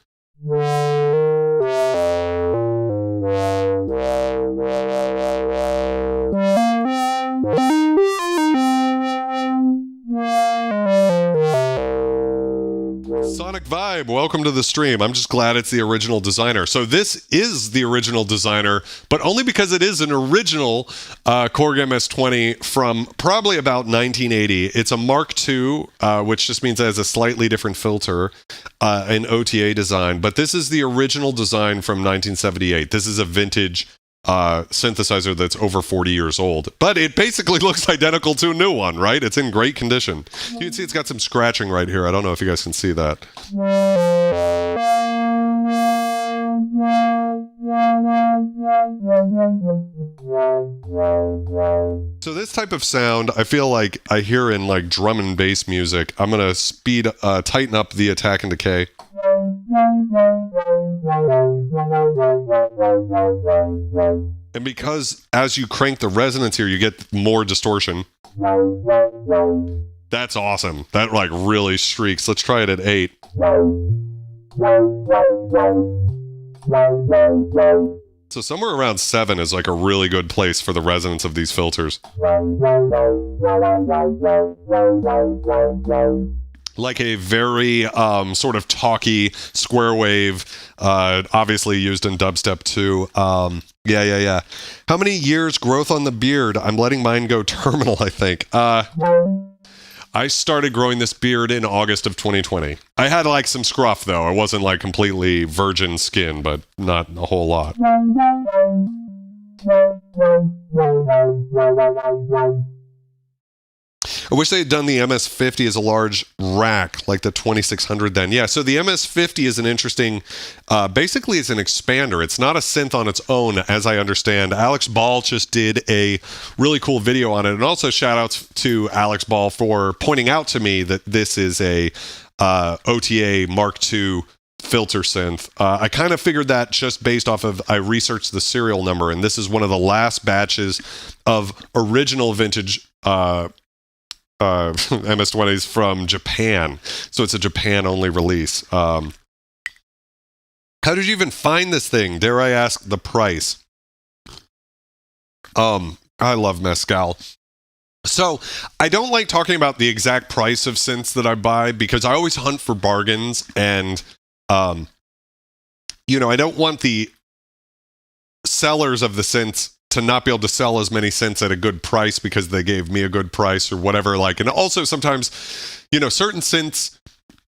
Sonic Vibe, welcome to the stream. I'm just glad it's the original designer. So this is the original designer, but only because it is an original Korg MS-20 from probably about 1980. It's a Mark II, which just means it has a slightly different filter, an OTA design. But this is the original design from 1978. This is a vintage synthesizer that's over 40 years old, but it basically looks identical to a new one, right? It's in great condition. You can see it's got some scratching right here. I don't know if you guys can see that. So this type of sound, I feel like I hear in like drum and bass music. I'm going to tighten up the attack and decay. And because as you crank the resonance here, you get more distortion. That's awesome. That like really streaks. Let's try it at 8. So somewhere around 7 is like a really good place for the resonance of these filters. Like a very sort of talky square wave, obviously used in dubstep too. Yeah. How many years growth on the beard? I'm letting mine go terminal, I think. I started growing this beard in August of 2020. I had like some scruff though. I wasn't like completely virgin skin, but not a whole lot. I wish they had done the MS-20 as a large rack, like the 2600 then. Yeah, so the MS-20 is an interesting, basically it's an expander. It's not a synth on its own, as I understand. Alex Ball just did a really cool video on it. And also shout outs to Alex Ball for pointing out to me that this is a OTA Mark II filter synth. I kind of figured that just based off of, I researched the serial number, and this is one of the last batches of original vintage MS-20s from Japan. So it's a Japan-only release. How did you even find this thing? Dare I ask the price? I love Mescal. So I don't like talking about the exact price of synths that I buy because I always hunt for bargains, and I don't want the sellers of the synths to not be able to sell as many synths at a good price because they gave me a good price or whatever. Like, and also sometimes, certain synths,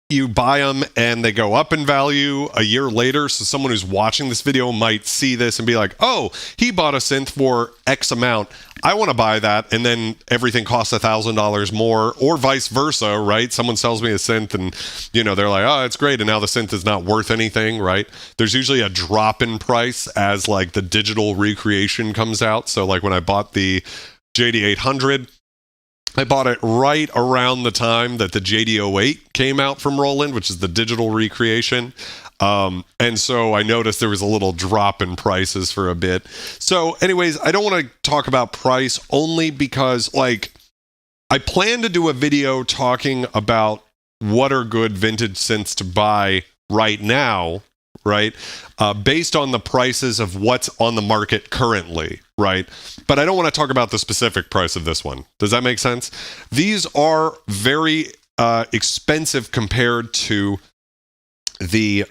you buy them and they go up in value a year later. So someone who's watching this video might see this and be like, oh, he bought a synth for X amount. I want to buy that. And then everything costs $1,000 more, or vice versa, right? Someone sells me a synth and, they're like, oh, it's great. And now the synth is not worth anything, right? There's usually a drop in price as like the digital recreation comes out. So like when I bought the JD800, I bought it right around the time that the JD08 came out from Roland, which is the digital recreation. And so I noticed there was a little drop in prices for a bit. So anyways, I don't want to talk about price only because like I plan to do a video talking about what are good vintage synths to buy right now, right? Based on the prices of what's on the market currently, right? But I don't want to talk about the specific price of this one. Does that make sense? These are very expensive compared to the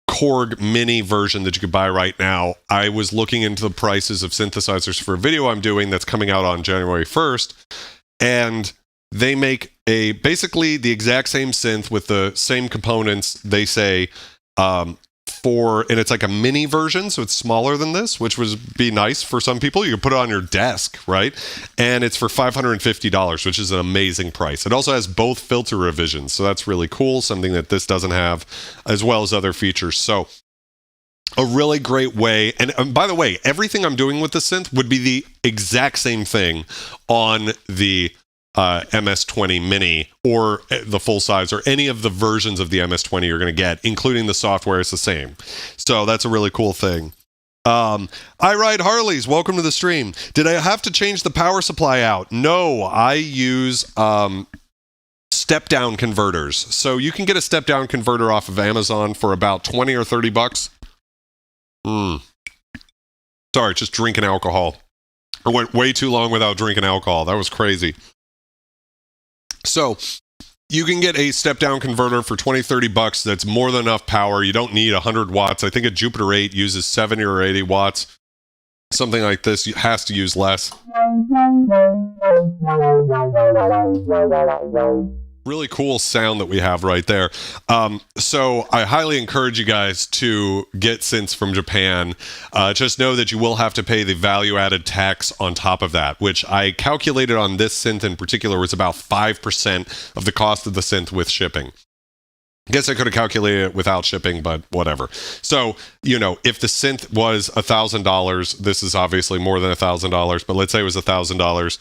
Korg mini version that you could buy right now. I was looking into the prices of synthesizers for a video I'm doing that's coming out on January 1st, and they make basically the exact same synth with the same components, they say, and it's like a mini version, so it's smaller than this, which would be nice for some people. You can put it on your desk, right? And it's for $550, which is an amazing price. It also has both filter revisions, so that's really cool, something that this doesn't have, as well as other features. So a really great way, and by the way, everything I'm doing with the synth would be the exact same thing on the MS-20 Mini or the full size, or any of the versions of the MS-20 you're going to get, including the software is the same. So that's a really cool thing. I ride Harleys. Welcome to the stream. Did I have to change the power supply out? No, I use step-down converters. So you can get a step-down converter off of Amazon for about 20 or 30 bucks. Sorry, just drinking alcohol. I went way too long without drinking alcohol. That was crazy. So you can get a step-down converter for 20, 30 bucks. That's more than enough power. You don't need 100 watts. I think a Jupiter 8 uses 70 or 80 watts. Something like this has to use less. Really cool sound that we have right there. So I highly encourage you guys to get synths from Japan. Just know that you will have to pay the value-added tax on top of that, which I calculated on this synth in particular was about 5% of the cost of the synth with shipping. I guess I could have calculated it without shipping, but whatever. So, you know, if the synth was $1,000, this is obviously more than $1,000, but let's say it was $1,000,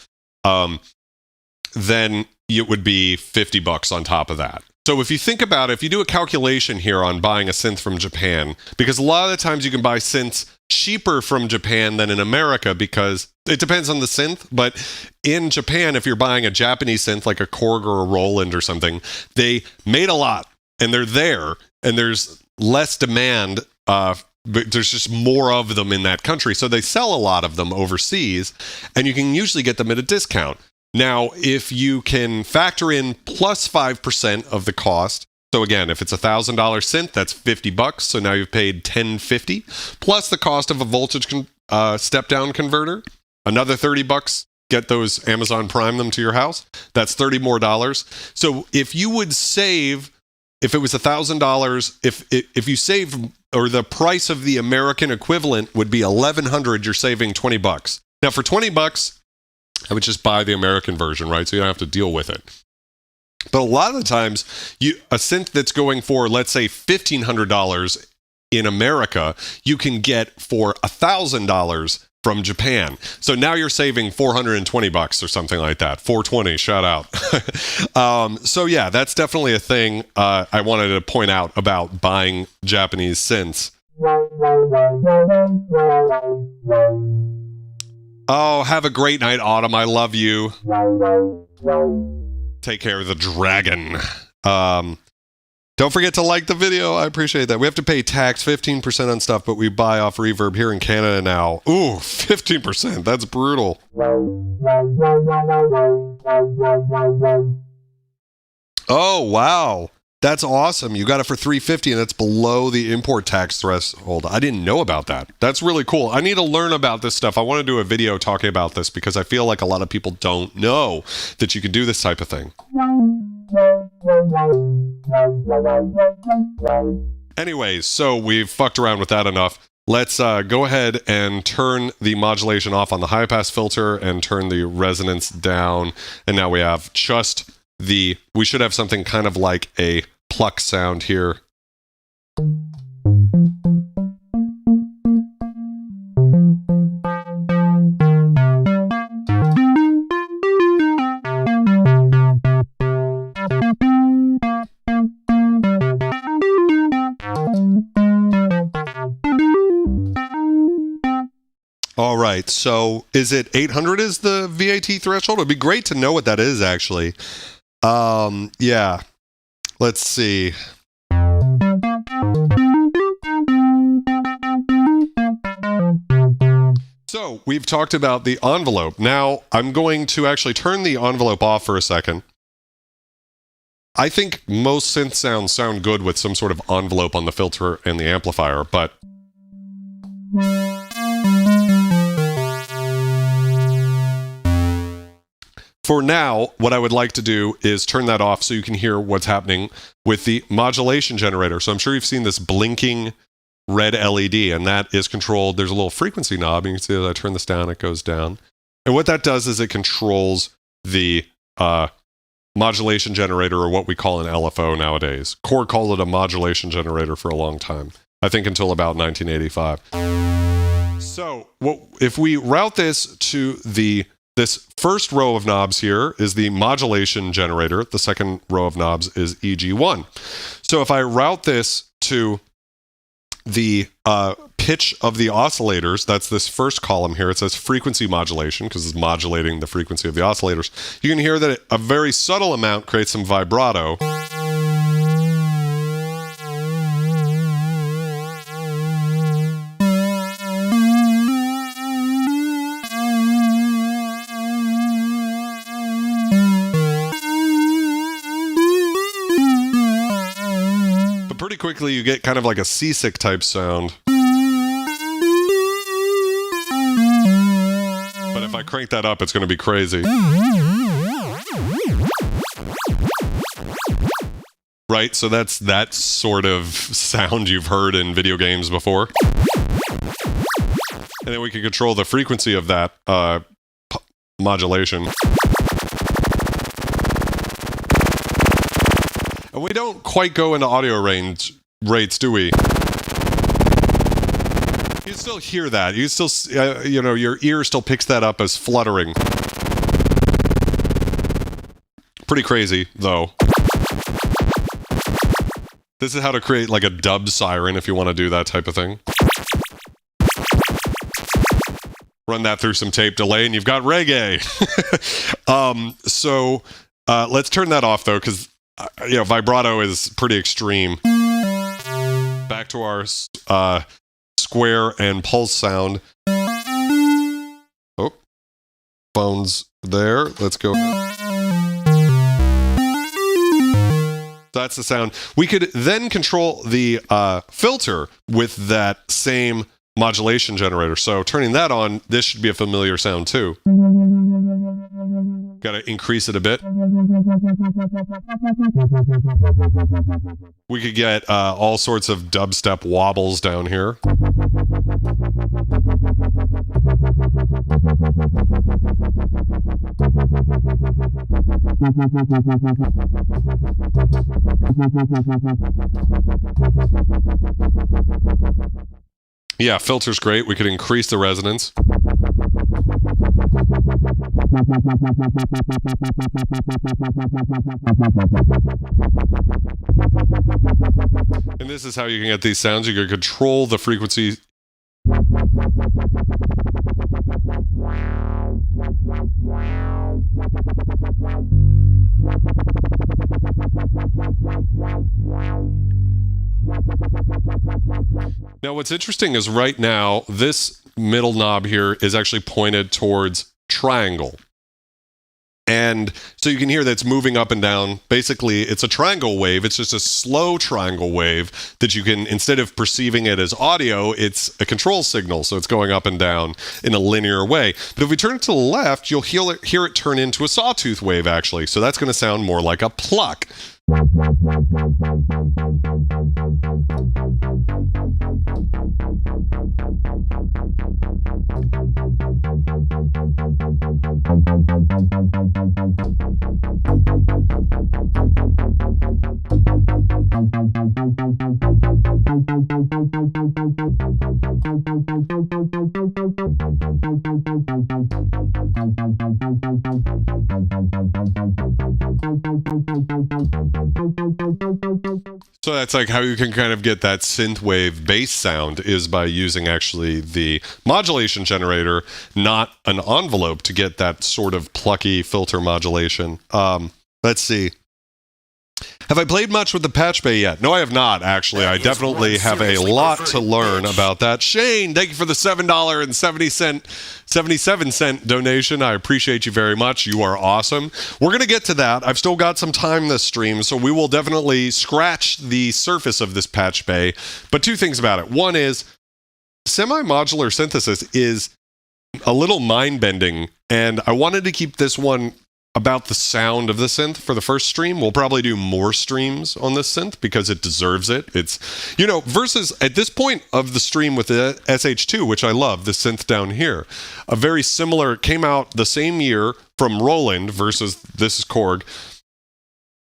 then it would be $50 on top of that. So if you think about it, if you do a calculation here on buying a synth from Japan, because a lot of the times you can buy synths cheaper from Japan than in America, because it depends on the synth, but in Japan, if you're buying a Japanese synth like a Korg or a Roland or something, they made a lot. And they're there, and there's less demand, but there's just more of them in that country. So they sell a lot of them overseas, and you can usually get them at a discount. Now, if you can factor in plus 5% of the cost, so again, if it's $1,000 synth, that's $50. So now you've paid $10.50, plus the cost of a voltage step-down converter, another $30. Get those Amazon Prime them to your house. That's $30 more. So if you would save, if it was $1,000, if you save, or the price of the American equivalent would be $1,100, you're saving $20. Now for $20, I would just buy the American version, right? So you don't have to deal with it. But a lot of the times, a synth that's going for, let's say, $1,500 in America, you can get for $1,000 from Japan. So now you're saving $420 or something like that. 420, shout out. So yeah, that's definitely a thing I wanted to point out about buying Japanese synths. Oh, have a great night, Autumn. I love you. Take care of the dragon. Don't forget to like the video. I appreciate that. We have to pay tax 15% on stuff, but we buy off Reverb here in Canada now. Ooh, 15%. That's brutal. Oh, wow. That's awesome. You got it for $350 and it's below the import tax threshold. I didn't know about that. That's really cool. I need to learn about this stuff. I want to do a video talking about this because I feel like a lot of people don't know that you can do this type of thing. Anyways, so we've fucked around with that enough. Let's go ahead and turn the modulation off on the high pass filter and turn the resonance down. And now we have just we should have something kind of like a pluck sound here. All right, so is it 800 is the VAT threshold? It'd be great to know what that is, actually. Yeah, let's see. So we've talked about the envelope. Now I'm going to actually turn the envelope off for a second. I think most synth sounds sound good with some sort of envelope on the filter and the amplifier, but for now, what I would like to do is turn that off so you can hear what's happening with the modulation generator. So I'm sure you've seen this blinking red LED, and that is controlled. There's a little frequency knob, and you can see as I turn this down, it goes down. And what that does is it controls the modulation generator, or what we call an LFO nowadays. Korg called it a modulation generator for a long time, I think until about 1985. So if we route this to this first row of knobs here is the modulation generator. The second row of knobs is EG1. So if I route this to the pitch of the oscillators, that's this first column here. It says frequency modulation because it's modulating the frequency of the oscillators. You can hear that a very subtle amount creates some vibrato. Pretty quickly you get kind of like a seasick type sound. But if I crank that up, it's going to be crazy. Right? So that's that sort of sound you've heard in video games before. And then we can control the frequency of that modulation. And We don't quite go into audio range rates, do we? You still hear that. You still, you know, your ear still picks that up as fluttering. Pretty crazy, though. This is how to create like a dub siren if you want to do that type of thing. Run that through some tape delay and you've got reggae. Let's turn that off though, because you know, vibrato is pretty extreme. Back to our square and pulse sound. Oh, phone's there. Let's go. That's the sound. We could then control the filter with that same modulation generator. So turning that on, this should be a familiar sound too. Got to increase it a bit. We could get all sorts of dubstep wobbles down here. Yeah, filter's great. We could increase the resonance. And this is how you can get these sounds. You can control the frequency. Now, what's interesting is right now, this middle knob here is actually pointed towards triangle. And so you can hear that it's moving up and down. Basically, it's a triangle wave. It's just a slow triangle wave that you can, instead of perceiving it as audio, it's a control signal. So it's going up and down in a linear way. But if we turn it to the left, you'll hear it turn into a sawtooth wave, actually. So that's going to sound more like a pluck. So that's like how you can kind of get that synthwave bass sound is by using actually the modulation generator, not an envelope, to get that sort of plucky filter modulation. Let's see. Have I played much with the patch bay yet? No, I have not, actually. I definitely have a lot to learn about that. Shane, thank you for the $7.77 donation. I appreciate you very much. You are awesome. We're going to get to that. I've still got some time this stream, so we will definitely scratch the surface of this patch bay. But two things about it. One is semi-modular synthesis is a little mind-bending, and I wanted to keep this one about the sound of the synth for the first stream. We'll probably do more streams on this synth because it deserves it. It's, you know, versus at this point of the stream with the SH2, which I love, the synth down here, a very similar, came out the same year from Roland versus this is Korg.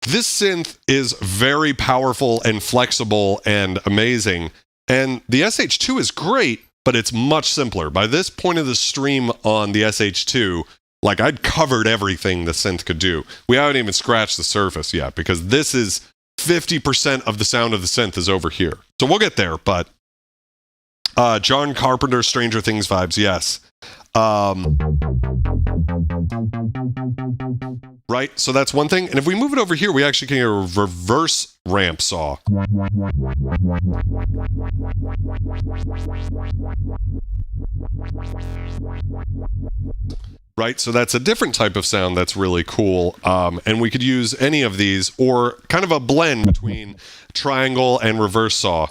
This synth is very powerful and flexible and amazing. And the SH2 is great, but it's much simpler. By this point of the stream on the SH2, like, I'd covered everything the synth could do. We haven't even scratched the surface yet, because this is 50% of the sound of the synth is over here. So we'll get there, but John Carpenter, Stranger Things vibes, yes. Right, so that's one thing. And if we move it over here, we actually can get a reverse ramp saw. Right, so that's a different type of sound that's really cool. And we could use any of these, or kind of a blend between triangle and reverse saw.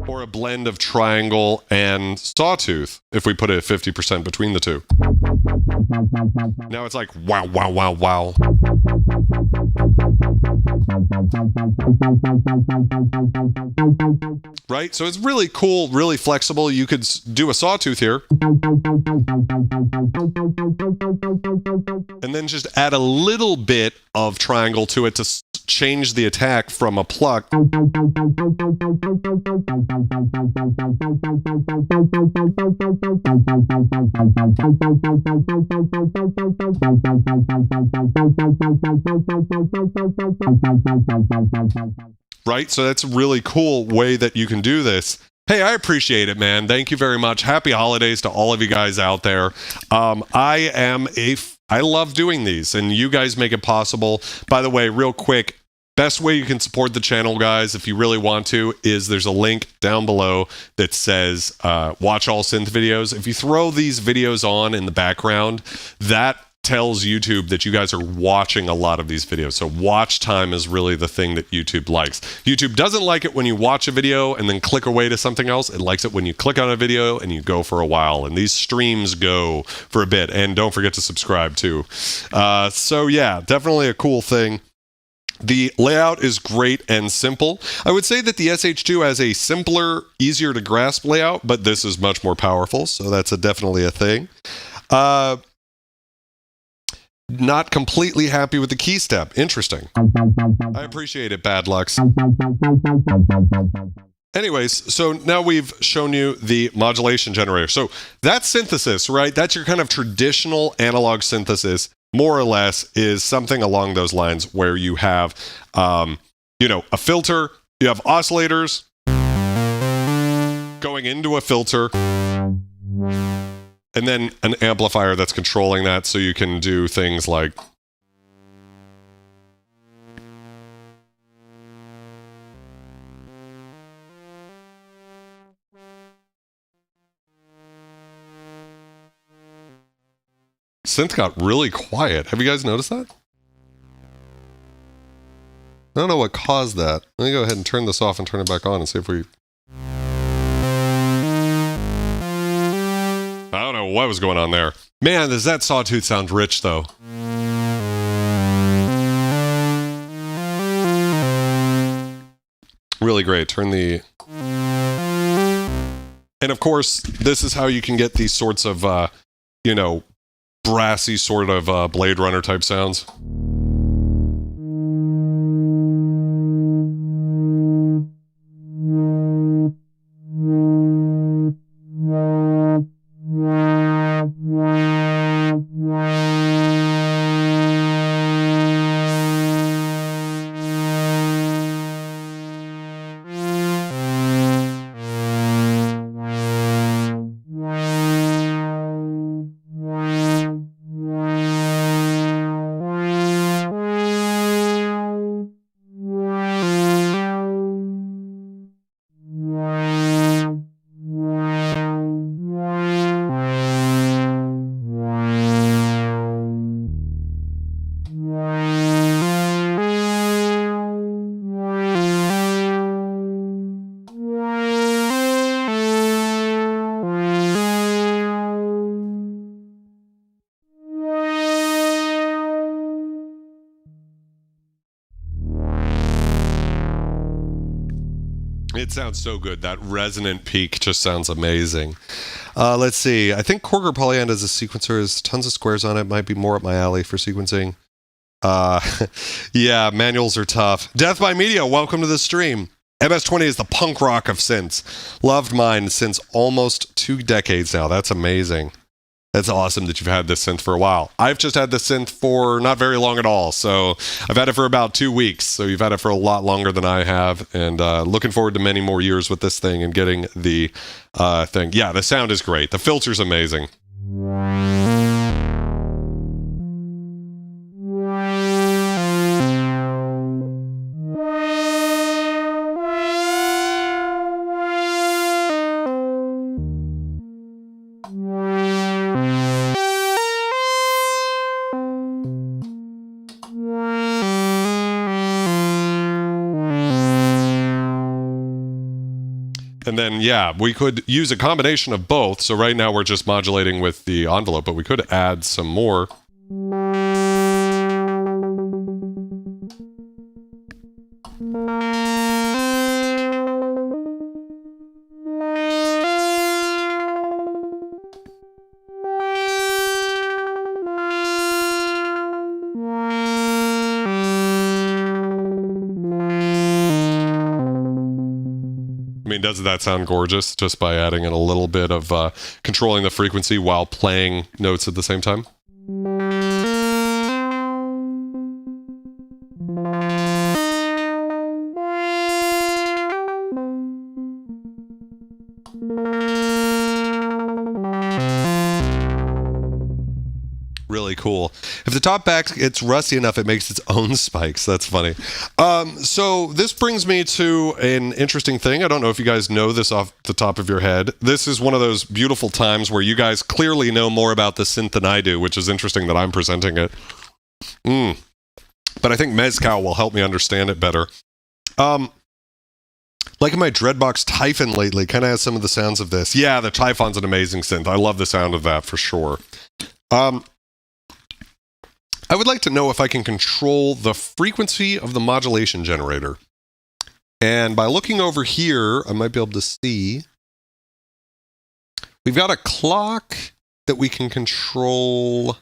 Or a blend of triangle and sawtooth, if we put it at 50% between the two. Now it's like wow, wow, wow, wow. Right? So it's really cool, really flexible. You could do a sawtooth here. And then just add a little bit of triangle to it to change the attack from a pluck right? So that's a really cool way that you can do this. Hey, I appreciate it, man. Thank you very much. Happy holidays to all of you guys out there. I love doing these, and you guys make it possible. By the way, real quick, best way you can support the channel, guys, if you really want to, is there's a link down below that says watch all synth videos. If you throw these videos on in the background, that tells YouTube that you guys are watching a lot of these videos. So watch time is really the thing that YouTube likes. YouTube doesn't like it when you watch a video and then click away to something else. It likes it when you click on a video and you go for a while. And these streams go for a bit. And don't forget to subscribe too. So yeah, definitely a cool thing. The layout is great and simple. I would say that the SH2 has a simpler, easier to grasp layout, but this is much more powerful. So that's definitely a thing. Not completely happy with the key step. Interesting. I appreciate it, Bad Lux. Anyways, so now we've shown you the modulation generator. So that's synthesis, right? That's your kind of traditional analog synthesis, more or less, is something along those lines where you have, a filter, you have oscillators going into a filter, and then an amplifier that's controlling that, so you can do things like synth got really quiet. Have you guys noticed that? I don't know what caused that. Let me go ahead and turn this off and turn it back on and see if we... I don't know what was going on there. Man, does that sawtooth sound rich, though? Really great. Turn the... And of course, this is how you can get these sorts of, brassy sort of Blade Runner type sounds. It sounds so good. That resonant peak just sounds amazing. Let's see. I think Korg or Polyand as a sequencer has tons of squares on it. Might be more up my alley for sequencing. Yeah, manuals are tough. Death by Media, welcome to the stream. MS-20 is the punk rock of synths. Loved mine since almost 2 decades now. That's amazing. That's awesome that you've had this synth for a while. I've just had this synth for not very long at all. So I've had it for about 2 weeks. So you've had it for a lot longer than I have. And looking forward to many more years with this thing and getting the thing. Yeah, the sound is great. The filter's amazing. And then, yeah, we could use a combination of both. So right now we're just modulating with the envelope, but we could add some more. I mean, doesn't that sound gorgeous just by adding in a little bit of controlling the frequency while playing notes at the same time? Really cool. If the top back gets rusty enough, it makes its own spikes. That's funny. So this brings me to an interesting thing. I don't know if you guys know this off the top of your head. This is one of those beautiful times where you guys clearly know more about the synth than I do, which is interesting that I'm presenting it. But I think Mezcal will help me understand it better. Like in my Dreadbox Typhon lately, kind of has some of the sounds of this. Yeah, the Typhon's an amazing synth. I love the sound of that for sure. I would like to know if I can control the frequency of the modulation generator. And by looking over here, I might be able to see. We've got a clock that we can control,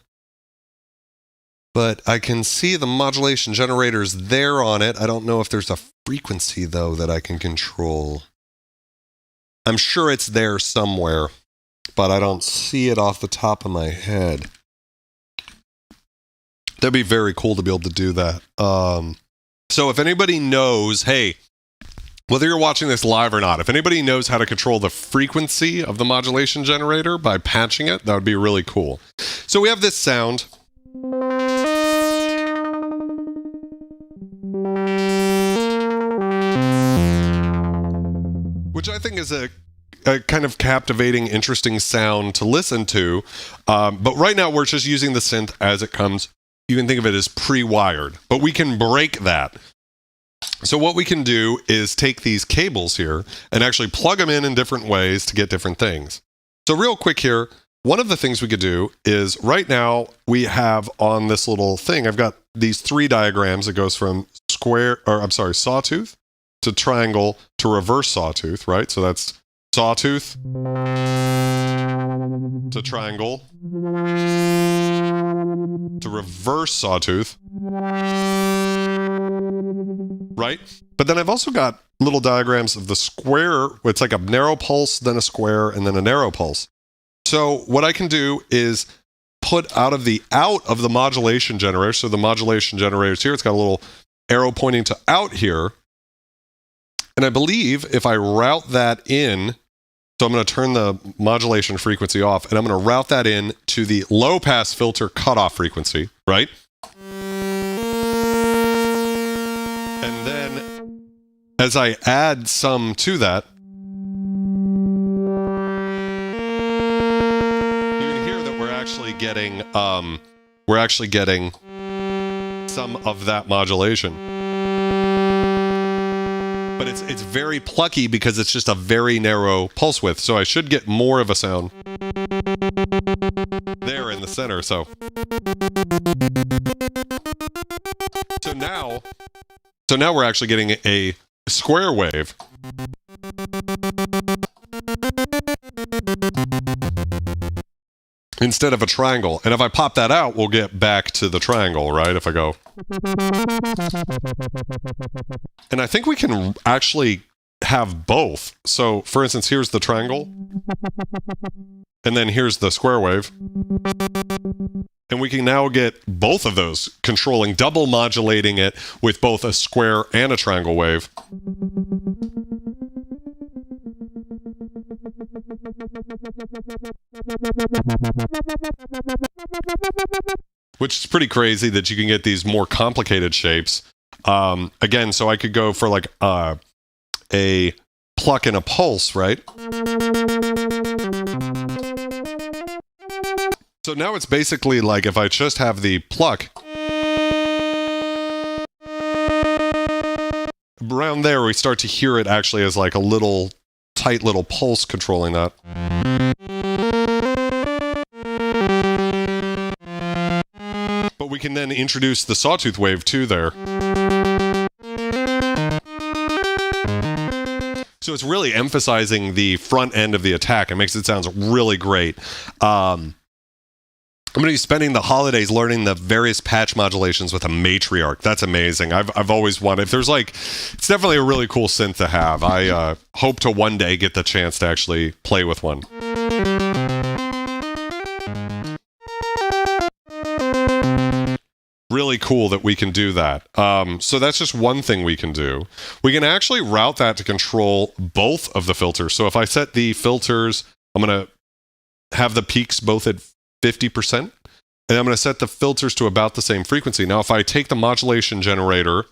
but I can see the modulation generators there on it. I don't know if there's a frequency, though, that I can control. I'm sure it's there somewhere, but I don't see it off the top of my head. That'd be very cool to be able to do that. So if anybody knows, hey, whether you're watching this live or not, if anybody knows how to control the frequency of the modulation generator by patching it, that would be really cool. So we have this sound. Which I think is a kind of captivating, interesting sound to listen to. But right now we're just using the synth as it comes. You can think of it as pre-wired, but we can break that. So what we can do is take these cables here and actually plug them in different ways to get different things. So real quick here, one of the things we could do is right now we have on this little thing, I've got these three diagrams that goes from sawtooth to triangle to reverse sawtooth, right? So that's sawtooth to triangle to reverse sawtooth, right? But then I've also got little diagrams of the square. It's like a narrow pulse, then a square, and then a narrow pulse. So what I can do is put out of the modulation generator. So the modulation generator is here. It's got a little arrow pointing to out here. And I believe if I route that in, so I'm going to turn the modulation frequency off, and I'm going to route that in to the low pass filter cutoff frequency, right? And then as I add some to that, you can hear that we're actually getting some of that modulation. But it's very plucky because it's just a very narrow pulse width. So I should get more of a sound there in the center. So now we're actually getting a square wave. Instead of a triangle. And if I pop that out, we'll get back to the triangle, right? If I go. And I think we can actually have both. So, for instance, here's the triangle. And then here's the square wave. And we can now get both of those, controlling, double modulating it with both a square and a triangle wave. Which is pretty crazy that you can get these more complicated shapes. Again, so I could go for like a pluck and a pulse, right? So now it's basically like if I just have the pluck. Around there, we start to hear it actually as like a little tight little pulse controlling that. But we can then introduce the sawtooth wave too there. So it's really emphasizing the front end of the attack. It makes it sound really great. I'm going to be spending the holidays learning the various patch modulations with a matriarch. That's amazing. I've always wanted, if there's like, it's definitely a really cool synth to have. I hope to one day get the chance to actually play with one. Really cool that we can do that. So that's just one thing we can do. We can actually route that to control both of the filters. So if I set the filters, I'm going to have the peaks both at 50%, and I'm going to set the filters to about the same frequency. Now, if I take the modulation generator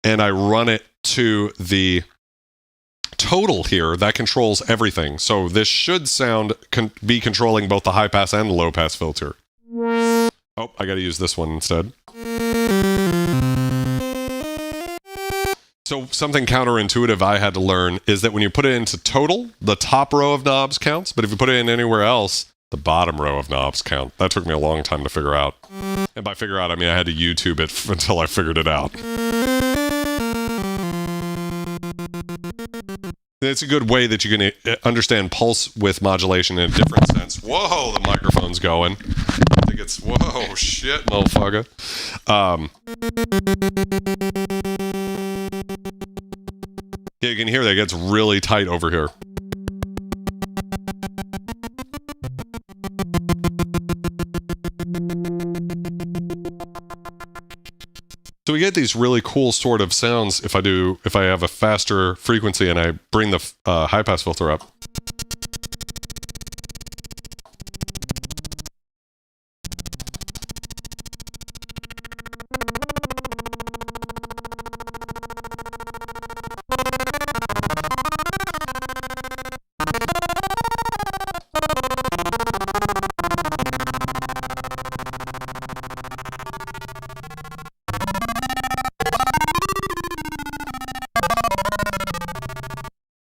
and I run it to the total here, that controls everything. So this should be controlling both the high pass and the low pass filter. Oh, I got to use this one instead. So something counterintuitive I had to learn is that when you put it into total, the top row of knobs counts, but if you put it in anywhere else, the bottom row of knobs count. That took me a long time to figure out. And by figure out, I mean I had to YouTube it until I figured it out. It's a good way that you can understand pulse width modulation in a different sense. Whoa, the microphone's going. I think it's, whoa, shit, motherfucker. Yeah, you can hear that it gets really tight over here. So we get these really cool sort of sounds if I have a faster frequency and I bring the high pass filter up.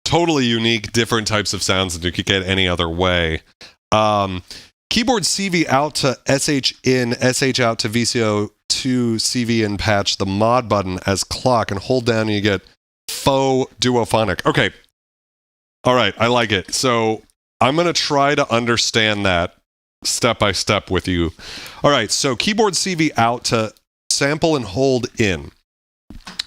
Totally unique, different types of sounds that you could get any other way. Keyboard CV out to SH in, SH out to VCO to CV in patch the mod button as clock and hold down and you get faux duophonic. Okay. All right. I like it. So I'm going to try to understand that step by step with you. All right. So keyboard CV out to sample and hold in.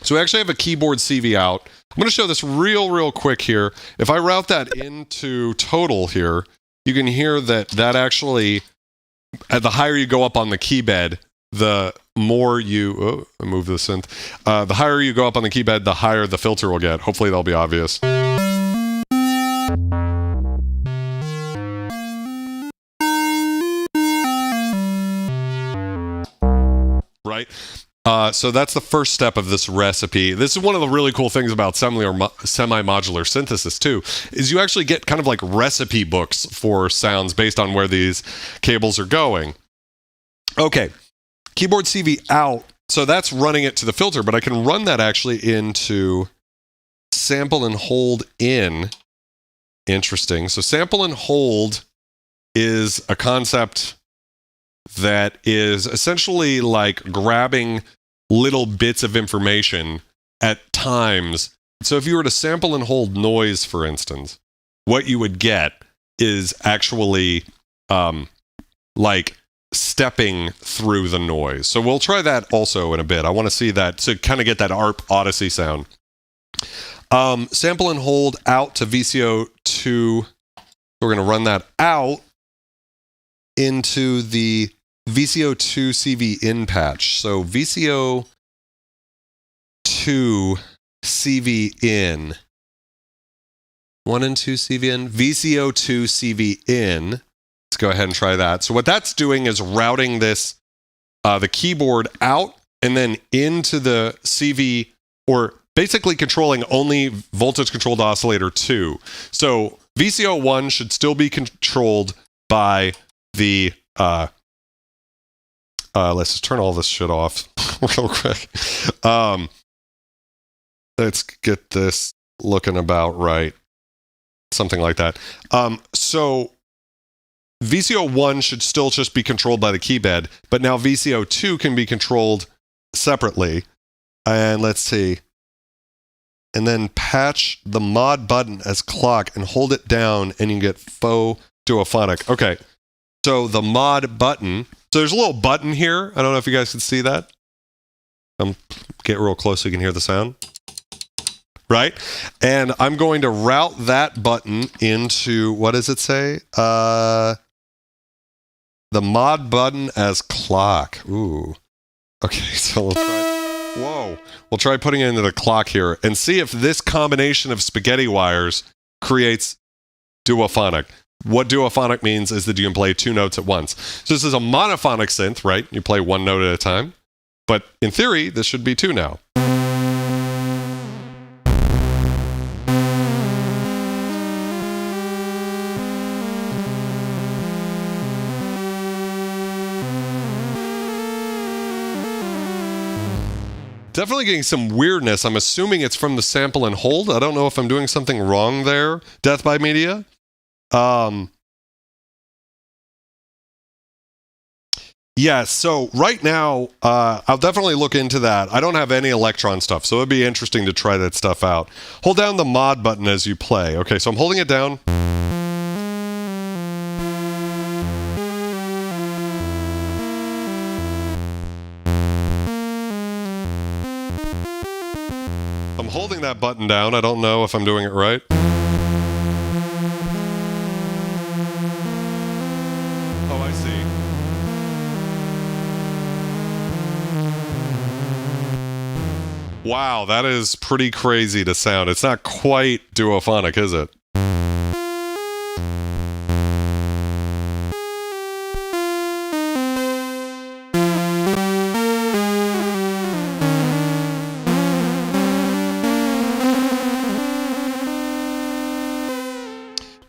So we actually have a keyboard CV out. I'm going to show this real quick here. If I route that into total here, you can hear that actually, the higher you go up on the key bed, the more you, I move the synth, the higher you go up on the key bed, the higher the filter will get. Hopefully that'll be obvious. Right? So that's the first step of this recipe. This is one of the really cool things about semi-modular synthesis too, is you actually get kind of like recipe books for sounds based on where these cables are going. Okay, keyboard CV out. So that's running it to the filter, but I can run that actually into sample and hold in. Interesting. So sample and hold is a concept that is essentially like grabbing little bits of information at times. So if you were to sample and hold noise, for instance, what you would get is actually like stepping through the noise. So we'll try that also in a bit. I want to see that to kind of get that ARP Odyssey sound. Sample and hold out to VCO2. We're going to run that out into the VCO2 CV in patch. So VCO2 CV in. 1 and 2 CV in. VCO2 CV in. Let's go ahead and try that. So what that's doing is routing this, the keyboard out and then into the CV, or basically controlling only voltage controlled oscillator 2. So VCO1 should still be controlled by the let's just turn all this shit off real quick. Let's get this looking about right. Something like that. So VCO1 should still just be controlled by the key bed, but now VCO2 can be controlled separately. And let's see. And then patch the mod button as clock and hold it down and you get faux duophonic. Okay. So the mod button, so there's a little button here. I don't know if you guys can see that. Get real close so you can hear the sound. Right? And I'm going to route that button into, what does it say? The mod button as clock. Ooh. Okay, so we'll try. Whoa. We'll try putting it into the clock here and see if this combination of spaghetti wires creates duophonic. What duophonic means is that you can play two notes at once. So this is a monophonic synth, right? You play one note at a time. But in theory, this should be two now. Definitely getting some weirdness. I'm assuming it's from the sample and hold. I don't know if I'm doing something wrong there. Death by Media. Yeah, so right now, I'll definitely look into that. I don't have any Electron stuff, so it'd be interesting to try that stuff out. Hold down the mod button as you play. Okay, so I'm holding it down. I'm holding that button down. I don't know if I'm doing it right. Oh, I see. Wow, that is pretty crazy to sound. It's not quite duophonic, is it?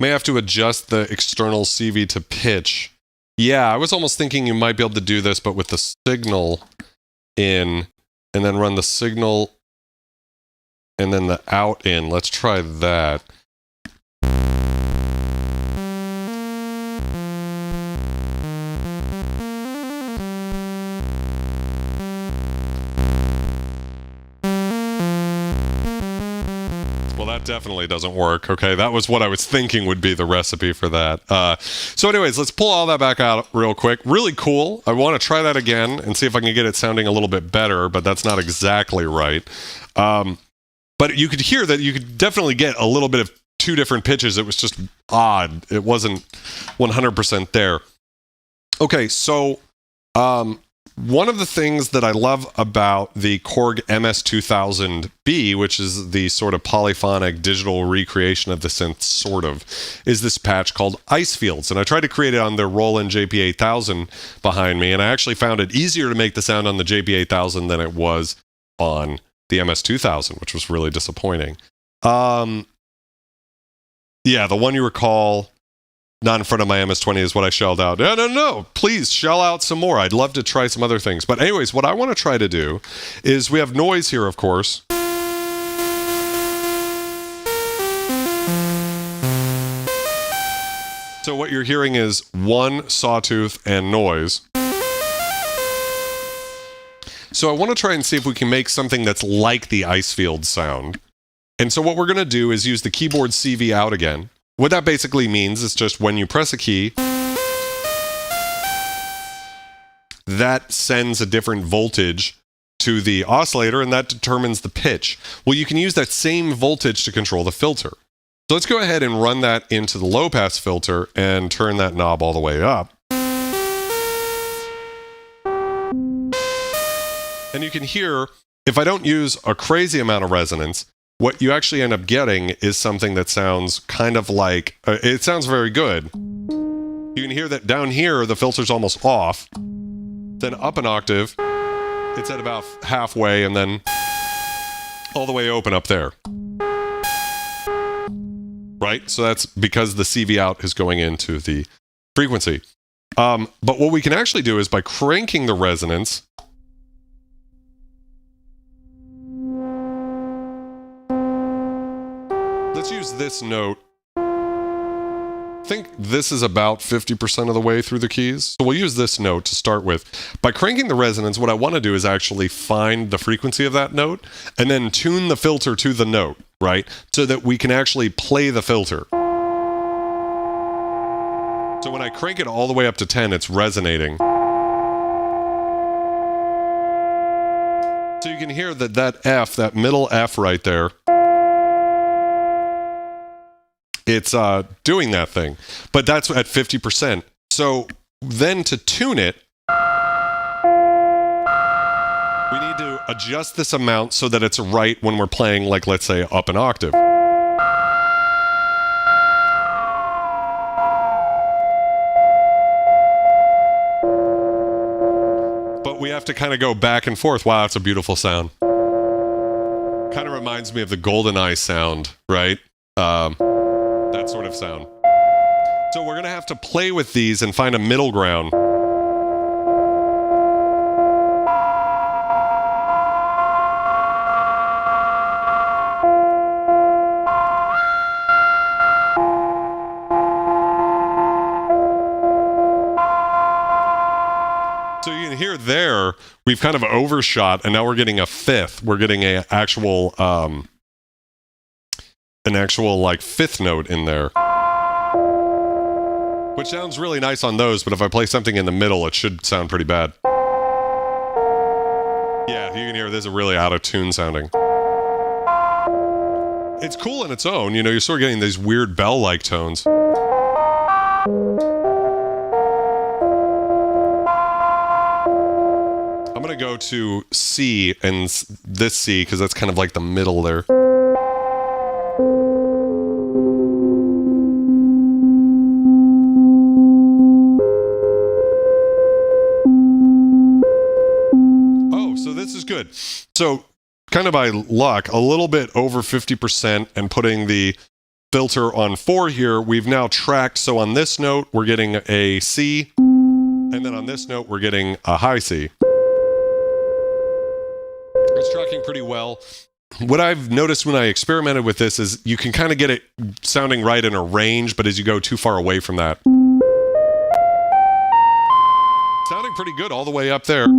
May have to adjust the external CV to pitch. Yeah, I was almost thinking you might be able to do this, but with the signal in, and then run the signal and then the out in. Let's try that. Well, that definitely doesn't work. Okay, that was what I was thinking would be the recipe for that. So anyways, let's pull all that back out real quick. Really cool. I want to try that again and see if I can get it sounding a little bit better, but that's not exactly right. But you could hear that you could definitely get a little bit of two different pitches. It was just odd. It wasn't 100% there. Okay, so one of the things that I love about the Korg MS-2000B, which is the sort of polyphonic digital recreation of the synth, sort of, is this patch called Ice Fields. And I tried to create it on their Roland JP8000 behind me, and I actually found it easier to make the sound on the JP8000 than it was on the MS-2000, which was really disappointing. Yeah, the one you recall, not in front of my MS-20, is what I shelled out. No, please shell out some more. I'd love to try some other things. But anyways, what I want to try to do is, we have noise here, of course. So what you're hearing is one sawtooth and noise. So I want to try and see if we can make something that's like the ice field sound. And so what we're going to do is use the keyboard CV out again. What that basically means is just when you press a key, that sends a different voltage to the oscillator, and that determines the pitch. Well, you can use that same voltage to control the filter. So let's go ahead and run that into the low pass filter and turn that knob all the way up. And you can hear, if I don't use a crazy amount of resonance, what you actually end up getting is something that sounds kind of like, it sounds very good. You can hear that down here, the filter's almost off. Then up an octave, it's at about halfway, and then all the way open up there. Right? So that's because the CV out is going into the frequency. But what we can actually do is, by cranking the resonance, let's use this note. I think this is about 50% of the way through the keys. So we'll use this note to start with. By cranking the resonance, what I want to do is actually find the frequency of that note and then tune the filter to the note, right? So that we can actually play the filter. So when I crank it all the way up to 10, it's resonating. So you can hear that F, that middle F right there, it's doing that thing. But that's at 50%. So then to tune it, we need to adjust this amount so that it's right when we're playing, like, let's say, up an octave. But we have to kind of go back and forth. Wow, that's a beautiful sound. Kind of reminds me of the GoldenEye sound, right? That sort of sound. So we're going to have to play with these and find a middle ground. So you can hear there, we've kind of overshot, and now we're getting a fifth. We're getting an actual like fifth note in there, which sounds really nice on those. But if I play something in the middle, it should sound pretty bad. Yeah, you can hear this is really out of tune sounding. It's cool in its own, you know. You're sort of getting these weird bell-like tones. I'm going to go to C and this C because that's kind of like the middle there. Oh, so this is good. So kind of by luck, a little bit over 50% and putting the filter on 4 here, we've now tracked. So on this note, we're getting a C. And then on this note, we're getting a high C. It's tracking pretty well. What I've noticed when I experimented with this is you can kind of get it sounding right in a range, but as you go too far away from that. Sounding pretty good all the way up there. You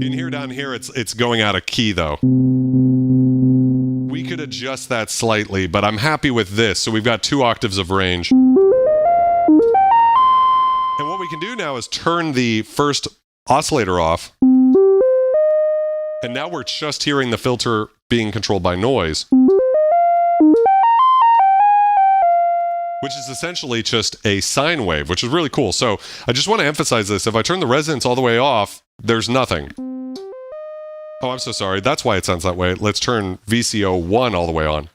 can hear down here it's going out of key though. We could adjust that slightly, but I'm happy with this. So we've got 2 octaves of range. And what we can do now is turn the first oscillator off. And now we're just hearing the filter being controlled by noise. Which is essentially just a sine wave, which is really cool. So I just want to emphasize this. If I turn the resonance all the way off, there's nothing. Oh, I'm so sorry. That's why it sounds that way. Let's turn VCO1 all the way on.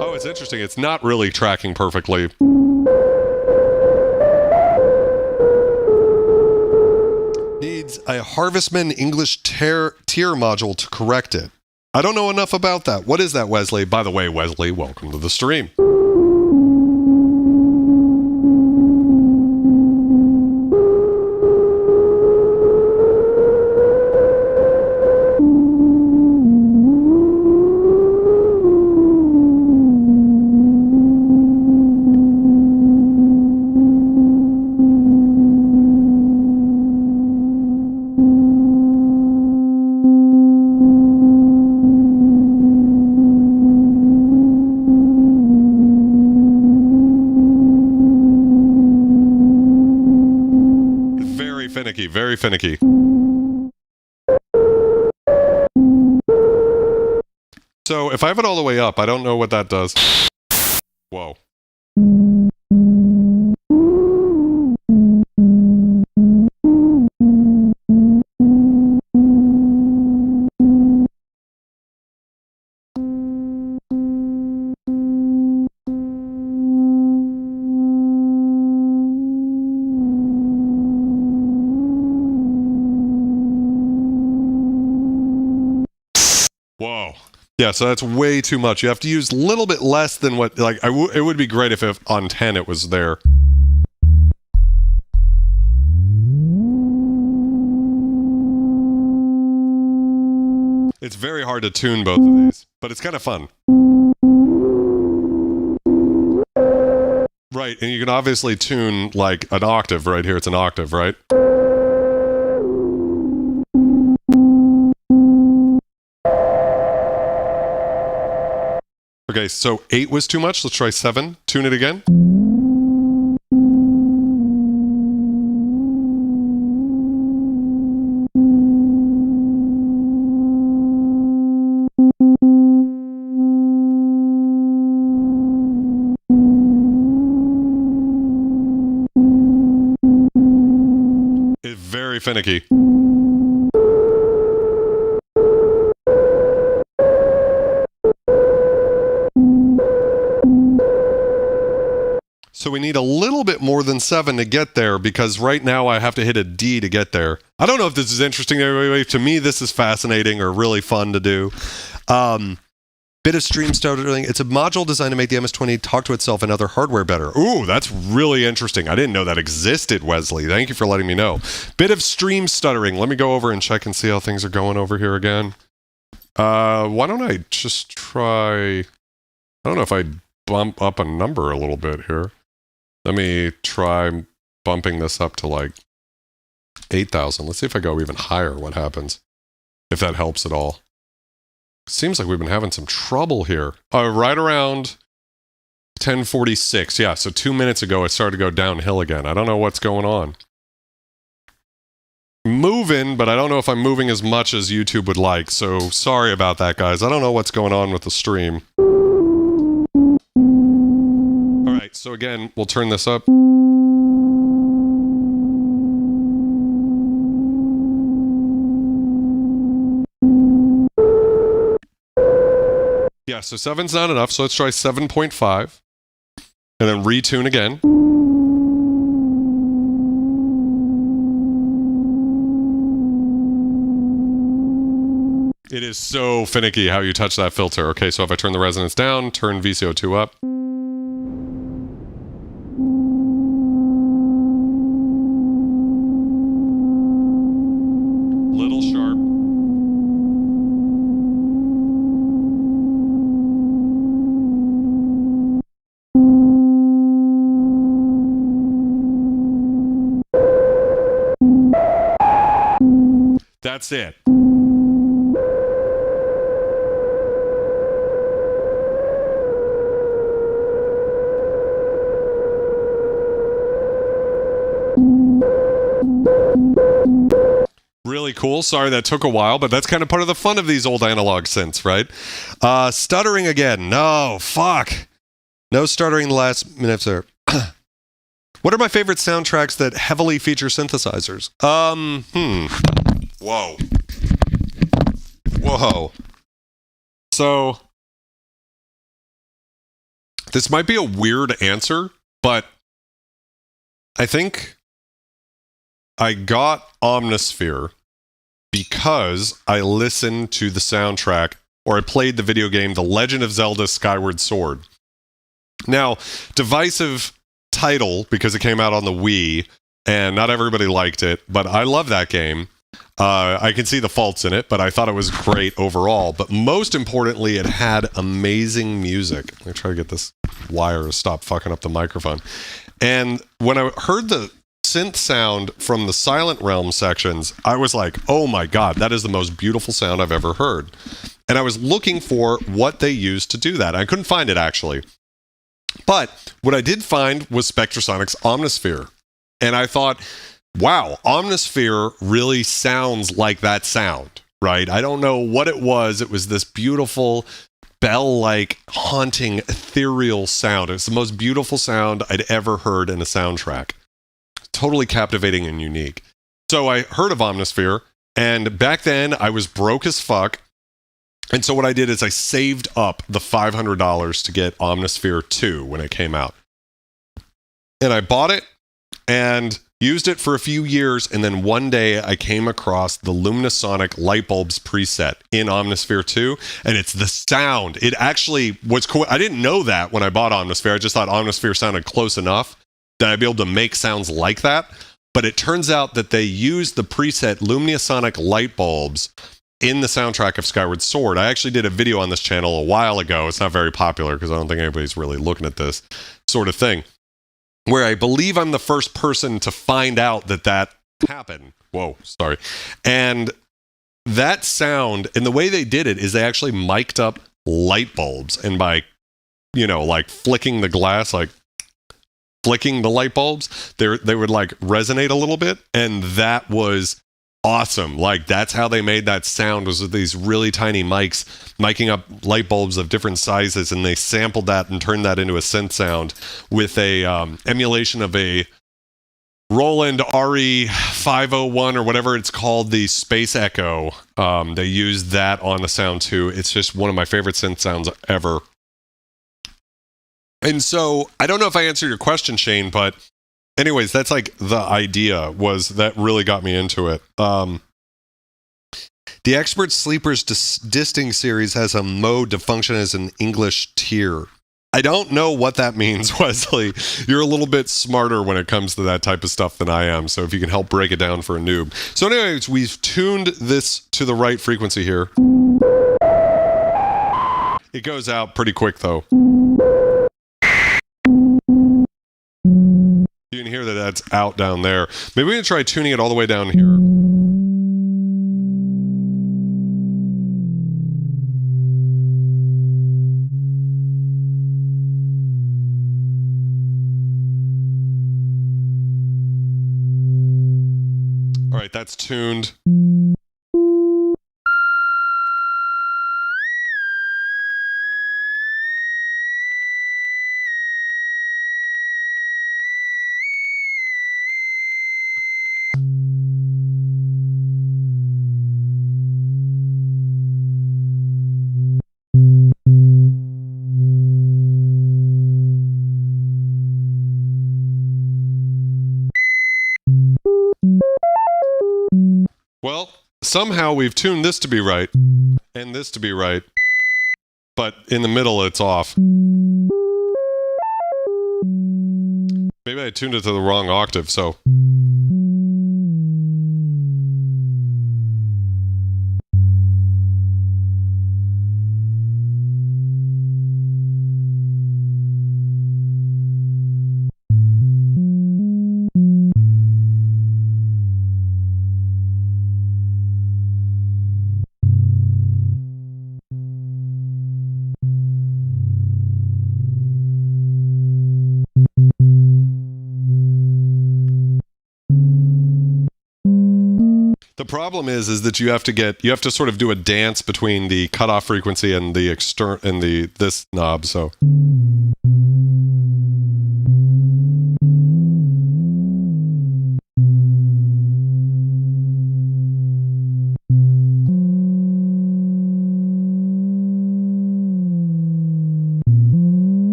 Oh, it's interesting. It's not really tracking perfectly. Needs a Harvestman English tier module to correct it. I don't know enough about that. What is that, Wesley? By the way, Wesley, welcome to the stream. Very finicky. So if I have it all the way up, I don't know what that does. Whoa. Whoa. Yeah, so that's way too much. You have to use a little bit less than what, like, it would be great if on 10 it was there. It's very hard to tune both of these, but it's kind of fun. Right, and you can obviously tune, like, an octave right here. It's an octave, right? Okay, so 8 was too much. Let's try 7. Tune it again. It's very finicky. So we need a little bit more than 7 to get there, because right now I have to hit a D to get there. I don't know if this is interesting to everybody. To me, this is fascinating or really fun to do. Bit of stream stuttering. It's a module designed to make the MS-20 talk to itself and other hardware better. Ooh, that's really interesting. I didn't know that existed, Wesley. Thank you for letting me know. Bit of stream stuttering. Let me go over and check and see how things are going over here again. Why don't I just try... I don't know if I bump up a number a little bit here. Let me try bumping this up to like 8,000. Let's see if I go even higher, what happens. If that helps at all. Seems like we've been having some trouble here. Right around 10:46. Yeah, so 2 minutes ago it started to go downhill again. I don't know what's going on. Moving, but I don't know if I'm moving as much as YouTube would like. So sorry about that, guys. I don't know what's going on with the stream. All right, so again, we'll turn this up. Yeah, so 7's not enough, so let's try 7.5. And then retune again. It is so finicky how you touch that filter. Okay, so if I turn the resonance down, turn VCO2 up. Little sharp. That's it. Really cool. Sorry that took a while, but that's kind of part of the fun of these old analog synths, right? Stuttering again. No, fuck. No stuttering the last minute, sir. What are my favorite soundtracks that heavily feature synthesizers? Whoa. Whoa. So, this might be a weird answer, but I think I got Omnisphere because I listened to the soundtrack, or I played the video game The Legend of Zelda Skyward Sword. Now, divisive title because it came out on the Wii, and not everybody liked it, but I love that game. I can see the faults in it, but I thought it was great overall. But most importantly, it had amazing music. Let me try to get this wire to stop fucking up the microphone. And when I heard the synth sound from the Silent Realm sections, I was like, oh my God, that is the most beautiful sound I've ever heard. And I was looking for what they used to do that. I couldn't find it, actually. But what I did find was Spectrasonic's Omnisphere. And I thought, wow, Omnisphere really sounds like that sound, right? I don't know what it was. It was this beautiful, bell-like, haunting, ethereal sound. It's the most beautiful sound I'd ever heard in a soundtrack. Totally captivating and unique. So I heard of Omnisphere, and back then I was broke as fuck. And so what I did is I saved up the $500 to get Omnisphere 2 when it came out. And I bought it and used it for a few years, and then one day I came across the Luminosonic light bulbs preset in Omnisphere 2, and it's the sound. It actually was cool. I didn't know that when I bought Omnisphere. I just thought Omnisphere sounded close enough that I'd be able to make sounds like that. But it turns out that they used the preset Luminosonic light bulbs in the soundtrack of Skyward Sword. I actually did a video on this channel a while ago. It's not very popular because I don't think anybody's really looking at this sort of thing, where I believe I'm the first person to find out that that happened. Whoa, sorry. And that sound, and the way they did it is they actually mic'd up light bulbs. And by you know, like flicking the glass, like flicking the light bulbs, they would like resonate a little bit, and that was awesome. Like that's how they made that sound, was with these really tiny mics miking up light bulbs of different sizes, and they sampled that and turned that into a synth sound with a emulation of a Roland RE501 or whatever it's called, the Space Echo. They used that on the sound too. It's just one of my favorite synth sounds ever. And so I don't know if I answered your question, Shane, but anyways, that's like the idea, was that really got me into it. The Expert Sleepers Disting series has a mode to function as an English tier. I don't know what that means, Wesley. You're a little bit smarter when it comes to that type of stuff than I am, so if you can help break it down for a noob. So anyways, we've tuned this to the right frequency here. It goes out pretty quick, though. You can hear that that's out down there. Maybe we can try tuning it all the way down here. All right, that's tuned. Well, somehow we've tuned this to be right, and this to be right, but in the middle it's off. Maybe I tuned it to the wrong octave, so... The problem is that you have to sort of do a dance between the cutoff frequency and the this knob, so.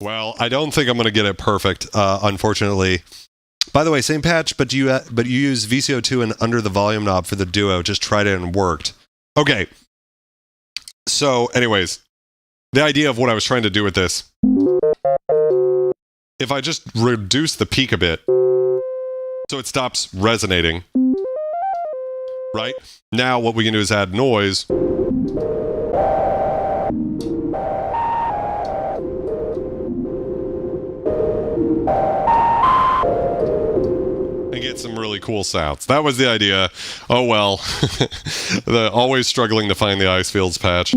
Well, I don't think I'm going to get it perfect, unfortunately. By the way, same patch, but you use VCO2 and under the volume knob for the duo. Just tried it and it worked. Okay. So, anyways, the idea of what I was trying to do with this. If I just reduce the peak a bit, so it stops resonating, right? Now what we can do is add noise. Get some really cool sounds. That was the idea. Oh well. Always struggling to find the ice fields patch.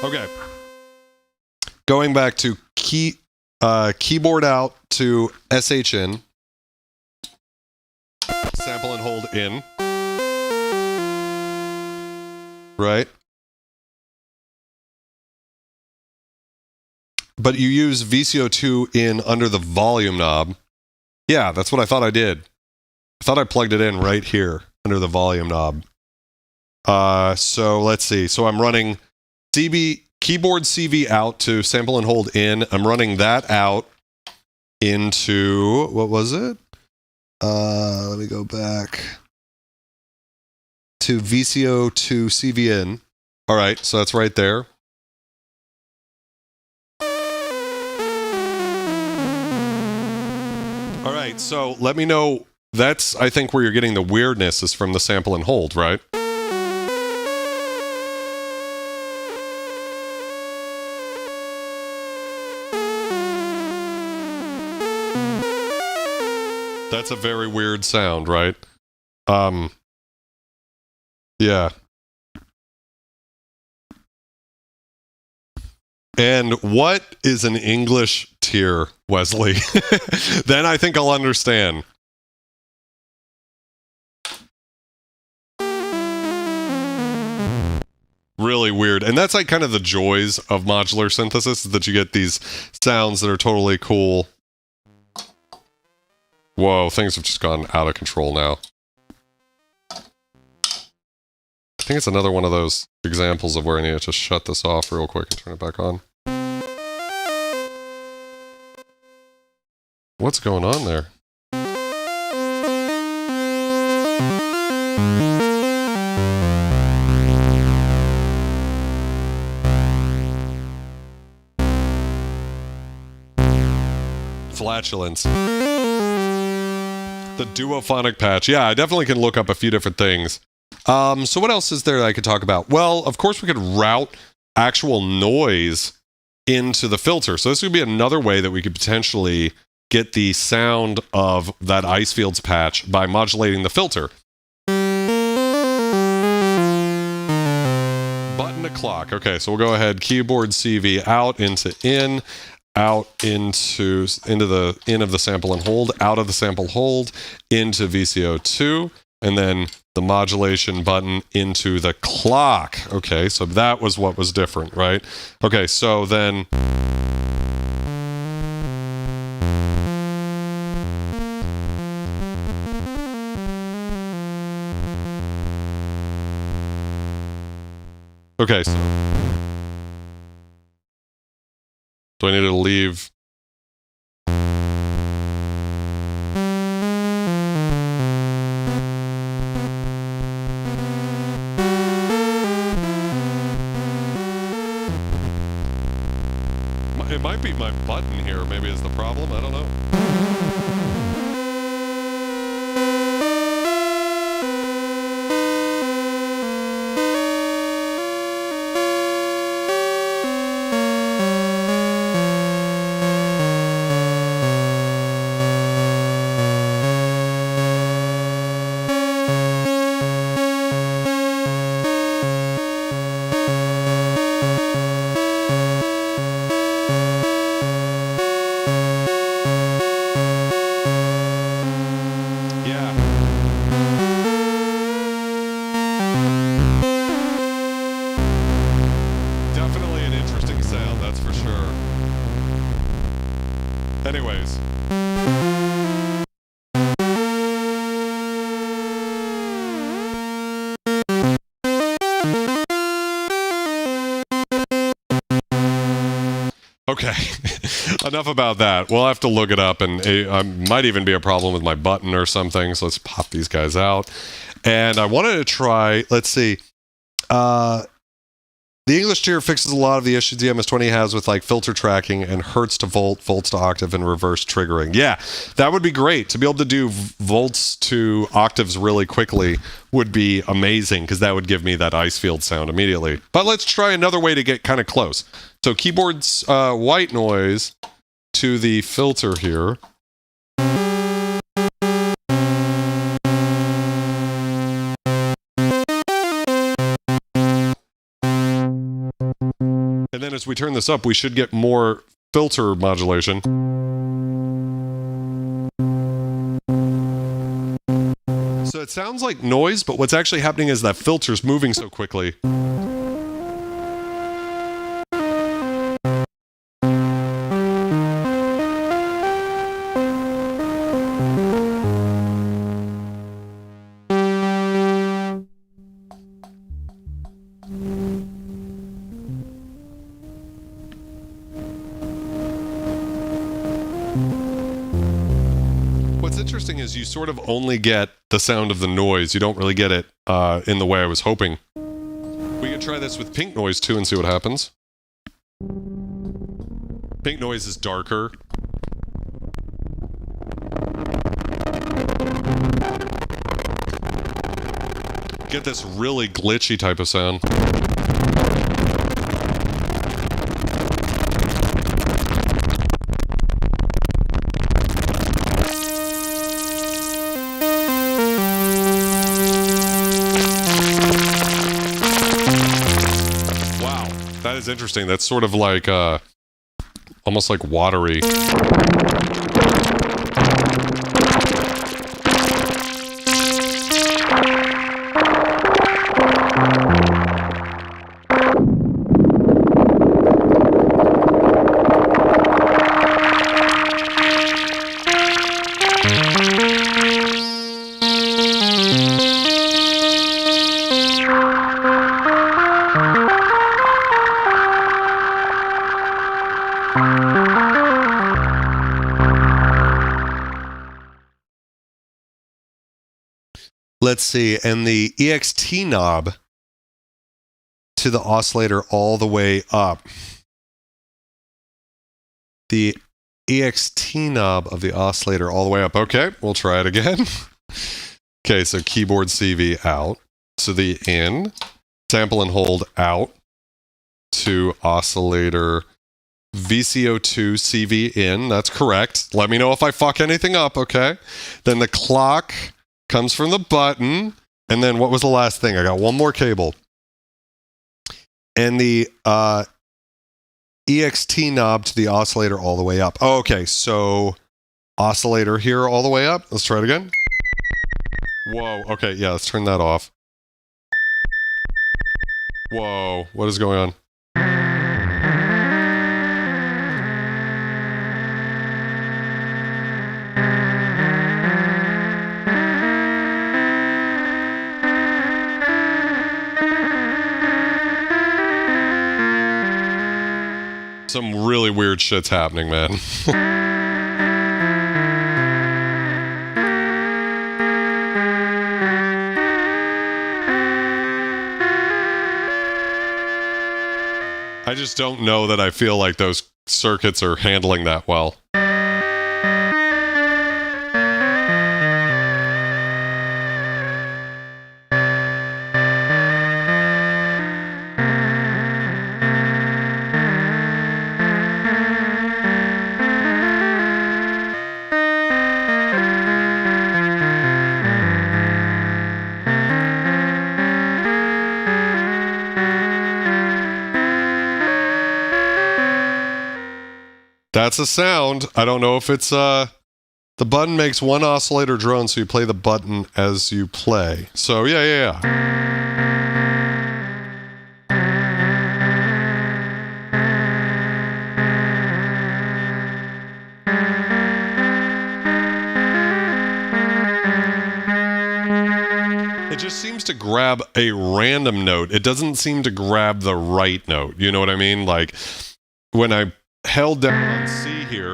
Okay. Going back to keyboard out to SH in. Sample and hold in. Right? But you use VCO2 in under the volume knob. Yeah, that's what I thought I did. I thought I plugged it in right here under the volume knob. So let's see. So I'm running keyboard CV out to sample and hold in. I'm running that out into, what was it? Let me go back to VCO2 CV in. All right, so that's right there. All right, so let me know. That's, I think, where you're getting the weirdness is from the sample and hold, right? That's a very weird sound, right? Yeah. And what is an English tier, Wesley? Then I think I'll understand. Really weird. And that's like kind of the joys of modular synthesis, is that you get these sounds that are totally cool. Whoa, things have just gone out of control now. I think it's another one of those examples of where I need to just shut this off real quick and turn it back on. What's going on there? Flatulence. The duophonic patch. Yeah, I definitely can look up a few different things. So what else is there that I could talk about? Well, of course we could route actual noise into the filter. So this would be another way that we could potentially get the sound of that ice fields patch by modulating the filter. Button to clock. Okay, so we'll go ahead, keyboard CV out into in, out into the in of the sample and hold, out of the sample hold, into VCO2, and then the modulation button into the clock. Okay, so that was what was different, right? Okay, so then okay, so do I need to leave? It might be my button here, maybe is the problem, I don't know. Anyways. Okay, enough about that. We'll have to look it up, and it might even be a problem with my button or something, so let's pop these guys out. And I wanted to try, let's see, the English tier fixes a lot of the issues the MS-20 has with like filter tracking and hertz to volt, volts to octave, and reverse triggering. Yeah, that would be great. To be able to do volts to octaves really quickly would be amazing, because that would give me that ice field sound immediately. But let's try another way to get kind of close. So keyboard's white noise to the filter here. And then as we turn this up, we should get more filter modulation. So it sounds like noise, but what's actually happening is that filter's moving so quickly. What's interesting is you sort of only get the sound of the noise. You don't really get it in the way I was hoping. We could try this with pink noise too and see what happens. Pink noise is darker. Get this really glitchy type of sound. is interesting. That's sort of like, almost like watery. Let's see, and the EXT knob to the oscillator all the way up. The EXT knob of the oscillator all the way up. Okay, we'll try it again. Okay, so keyboard CV out to the in, sample and hold out to oscillator VCO2 CV in. That's correct. Let me know if I fuck anything up, okay? Then the clock comes from the button, and then what was the last thing? I got one more cable. And the EXT knob to the oscillator all the way up. Oh, okay, so oscillator here all the way up. Let's try it again. Whoa, okay, yeah, let's turn that off. Whoa, what is going on? Some really weird shit's happening, man. I just don't know that I feel like those circuits are handling that well. That's a sound. I don't know if it's the button makes one oscillator drone, so you play the button as you play. So yeah. It just seems to grab a random note. It doesn't seem to grab the right note. You know what I mean? Like when I held down on C here,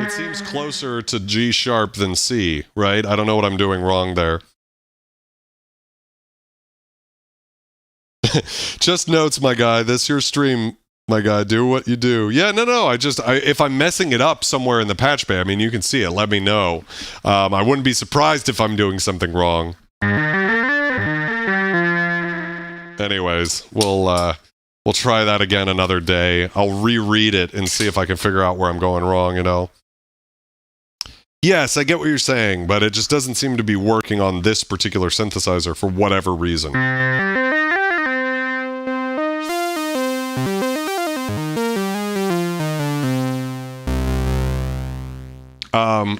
it seems closer to G sharp than C, right? I don't know what I'm doing wrong there. Just notes, my guy. This your stream, my guy. Do what you do. Yeah, no. If I'm messing it up somewhere in the patch bay, I mean, you can see it. Let me know. I wouldn't be surprised if I'm doing something wrong. Anyways, we'll try that again another day. I'll reread it and see if I can figure out where I'm going wrong, you know? Yes, I get what you're saying, but it just doesn't seem to be working on this particular synthesizer for whatever reason.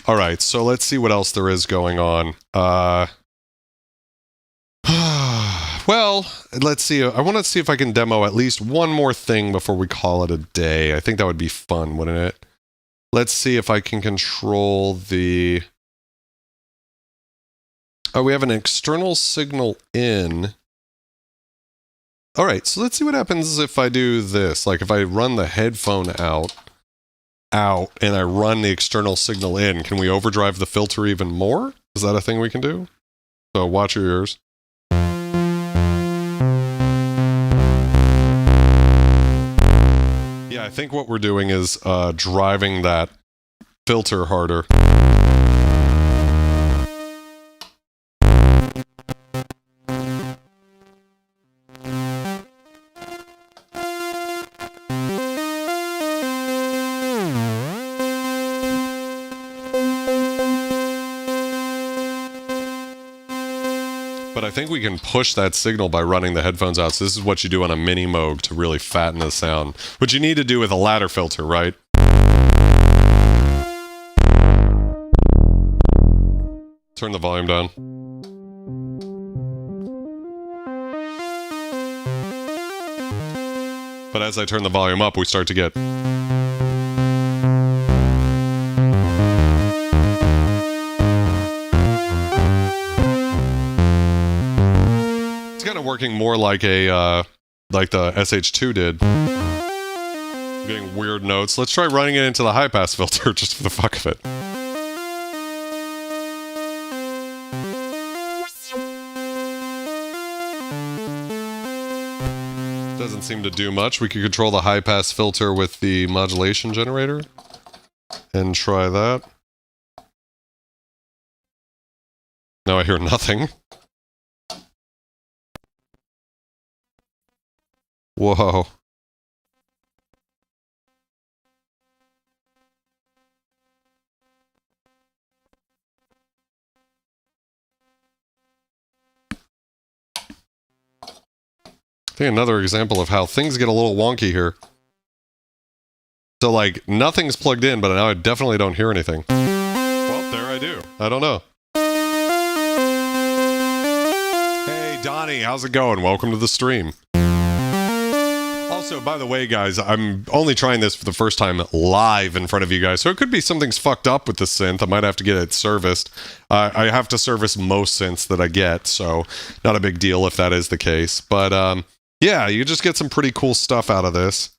All right, so let's see what else there is going on. Well, let's see. I want to see if I can demo at least one more thing before we call it a day. I think that would be fun, wouldn't it? Let's see if I can control the... Oh, we have an external signal in. All right, so let's see what happens if I do this. Like if I run the headphone out, and I run the external signal in, can we overdrive the filter even more? Is that a thing we can do? So watch your ears. Yeah, I think what we're doing is driving that filter harder. But But I think we can push that signal by running the headphones out. So this is what you do on a mini Moog to really fatten the sound. Which you need to do with a ladder filter, right? Turn the volume down. But as I turn the volume up, we start to get... It's kind of working more like a, like the SH2 did. I'm getting weird notes. Let's try running it into the high-pass filter just for the fuck of it. Doesn't seem to do much. We could control the high-pass filter with the modulation generator. And try that. Now I hear nothing. Whoa. I think another example of how things get a little wonky here. So, like, nothing's plugged in, but now I definitely don't hear anything. Well, there I do. I don't know. Hey, Donnie, how's it going? Welcome to the stream. Also, by the way, guys, I'm only trying this for the first time live in front of you guys, so it could be something's fucked up with the synth. I might have to get it serviced. I have to service most synths that I get, so not a big deal if that is the case. But, yeah, you just get some pretty cool stuff out of this.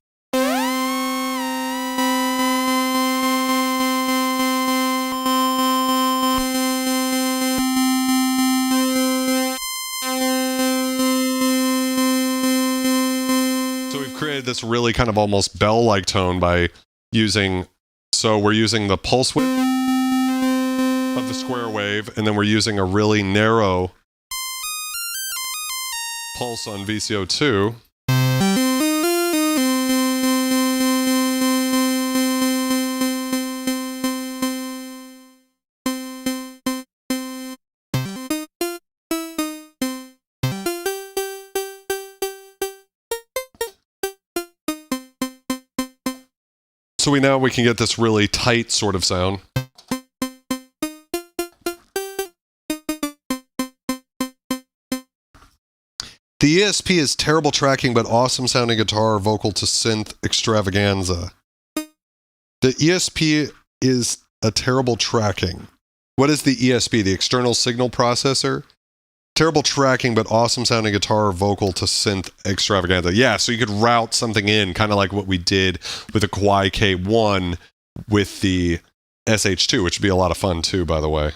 So we've created this really kind of almost bell-like tone by using... So we're using the pulse width of the square wave, and then we're using a really narrow pulse on VCO2. So we can get this really tight sort of sound. The ESP is terrible tracking, but awesome sounding guitar vocal to synth extravaganza. The ESP is a terrible tracking. What is the ESP? The external signal processor? Terrible tracking, but awesome sounding guitar vocal to synth extravaganza. Yeah, so you could route something in, kind of like what we did with the Kawai K1 with the SH2, which would be a lot of fun too, by the way.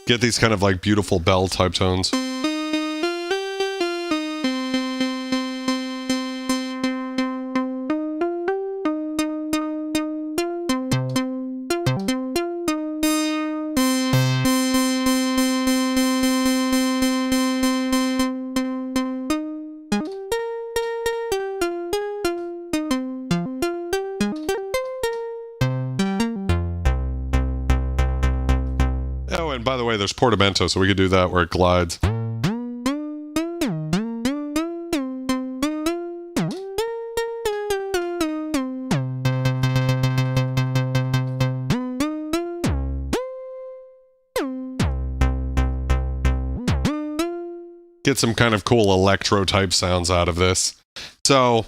Get these kind of like beautiful bell type tones. By the way, there's portamento, so we could do that where it glides. Get some kind of cool electro type sounds out of this. So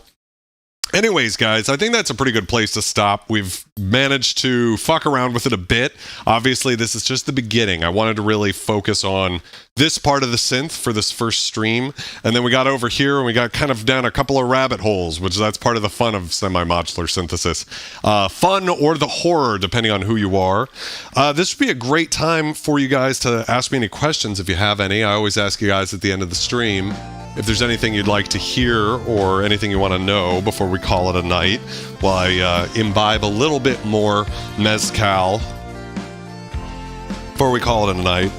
anyways, guys, I think that's a pretty good place to stop. We've managed to fuck around with it a bit. Obviously, this is just the beginning. I wanted to really focus on this part of the synth for this first stream. And then we got over here and we got kind of down a couple of rabbit holes, which that's part of the fun of semi-modular synthesis. Fun or the horror, depending on who you are. This would be a great time for you guys to ask me any questions if you have any. I always ask you guys at the end of the stream. if there's anything you'd like to hear or anything you want to know before we call it a night, while I imbibe a little bit more mezcal before we call it a night.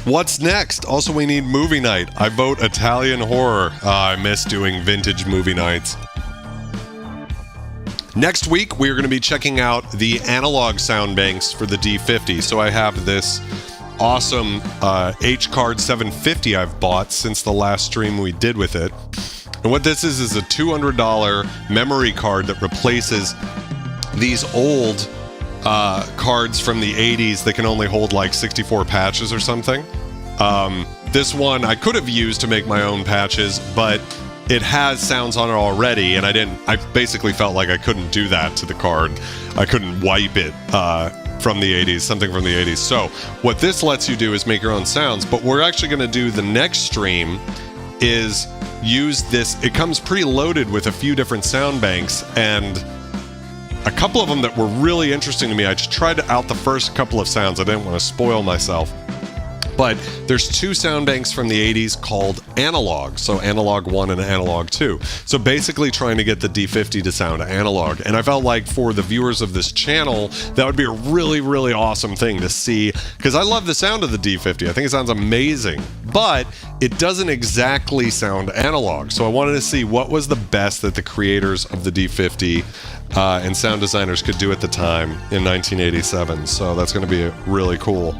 What's next? Also, we need movie night. I vote Italian horror. I miss doing vintage movie nights. Next week, we are going to be checking out the analog sound banks for the D50. So I have this awesome H-Card 750 I've bought since the last stream we did with it. And what this is a $200 memory card that replaces these old cards from the 80s that can only hold like 64 patches or something. This one I could have used to make my own patches, but it has sounds on it already, and I basically felt like I couldn't do that to the card. I couldn't wipe it from the 80s, something from the 80s. So what this lets you do is make your own sounds, but we're actually going to do the next stream is use this. It comes preloaded with a few different sound banks, and a couple of them that were really interesting to me. I just tried out the first couple of sounds. I didn't want to spoil myself. But there's two sound banks from the 80s called analog. So analog 1 and analog 2. So basically trying to get the D50 to sound analog. And I felt like for the viewers of this channel, that would be a really, really awesome thing to see. Because I love the sound of the D50. I think it sounds amazing. But it doesn't exactly sound analog. So I wanted to see what was the best that the creators of the D50 and sound designers could do at the time in 1987. So that's going to be really cool.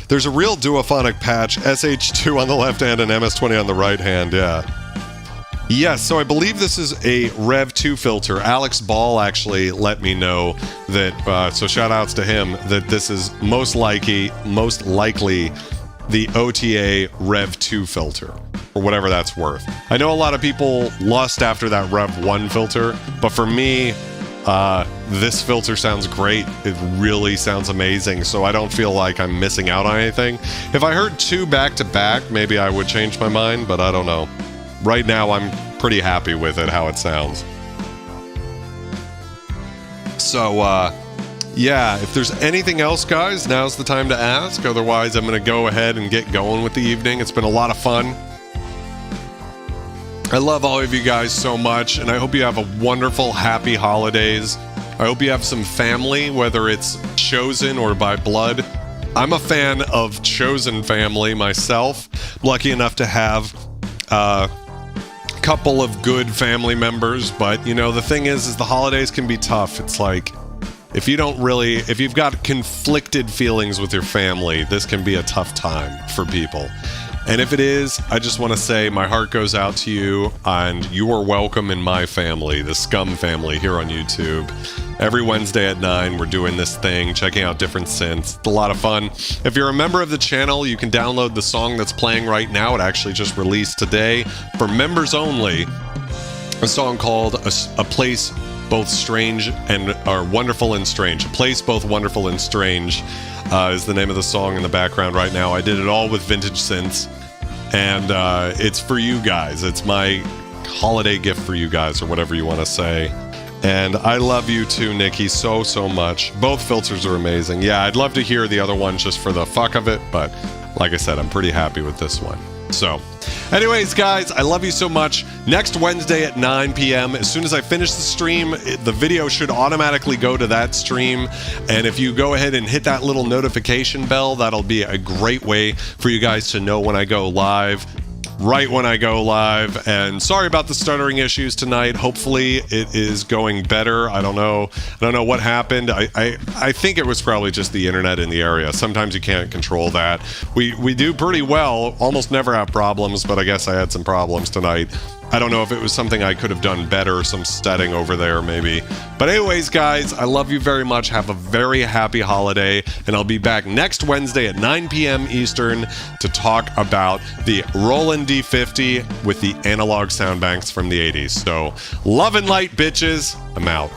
There's a real duophonic patch, SH2 on the left hand and MS-20 on the right hand, yeah. Yes, so I believe this is a Rev 2 filter. Alex Ball actually let me know that, so shout outs to him, that this is most likely the OTA Rev 2 filter, or whatever that's worth. I know a lot of people lust after that Rev 1 filter, but for me, this filter sounds great. It really sounds amazing, so I don't feel like I'm missing out on anything. If I heard two back to back, maybe I would change my mind, but I don't know. Right now, I'm pretty happy with it, how it sounds. So, yeah, if there's anything else, guys, now's the time to ask. Otherwise, I'm going to go ahead and get going with the evening. It's been a lot of fun. I love all of you guys so much, and I hope you have a wonderful, happy holidays. I hope you have some family, whether it's chosen or by blood. I'm a fan of chosen family myself. I'm lucky enough to have a couple of good family members, but, you know, the thing is the holidays can be tough. It's like, if you've got conflicted feelings with your family, this can be a tough time for people. And if it is, I just want to say my heart goes out to you, and you are welcome in my family, the Scum family here on YouTube. Every Wednesday at 9, we're doing this thing, checking out different synths. It's a lot of fun. If you're a member of the channel, you can download the song that's playing right now. It actually just released today for members only. A song called A Place Both Strange and or Wonderful and Strange. A Place Both Wonderful and Strange is the name of the song in the background right now. I did it all with vintage synths, and it's for you guys. It's my holiday gift for you guys, or whatever you want to say. And I love you too, Nikki, so much. Both filters are amazing. Yeah, I'd love to hear the other one just for the fuck of it, but like I said, I'm pretty happy with this one. So, anyways, guys, I love you so much. Next Wednesday at 9 p.m., as soon as I finish the stream, the video should automatically go to that stream. And if you go ahead and hit that little notification bell, that'll be a great way for you guys to know when I go live. Right when I go live. And sorry about the stuttering issues tonight. Hopefully it is going better. I don't know what happened. I think it was probably just the internet in the area. Sometimes you can't control that. We do pretty well, almost never have problems, but I guess I had some problems tonight. I don't know if it was something I could have done better, some setting over there maybe. But anyways, guys, I love you very much. Have a very happy holiday, and I'll be back next Wednesday at 9 p.m. Eastern to talk about the Roland D50 with the analog sound banks from the 80s. So love and light, bitches. I'm out.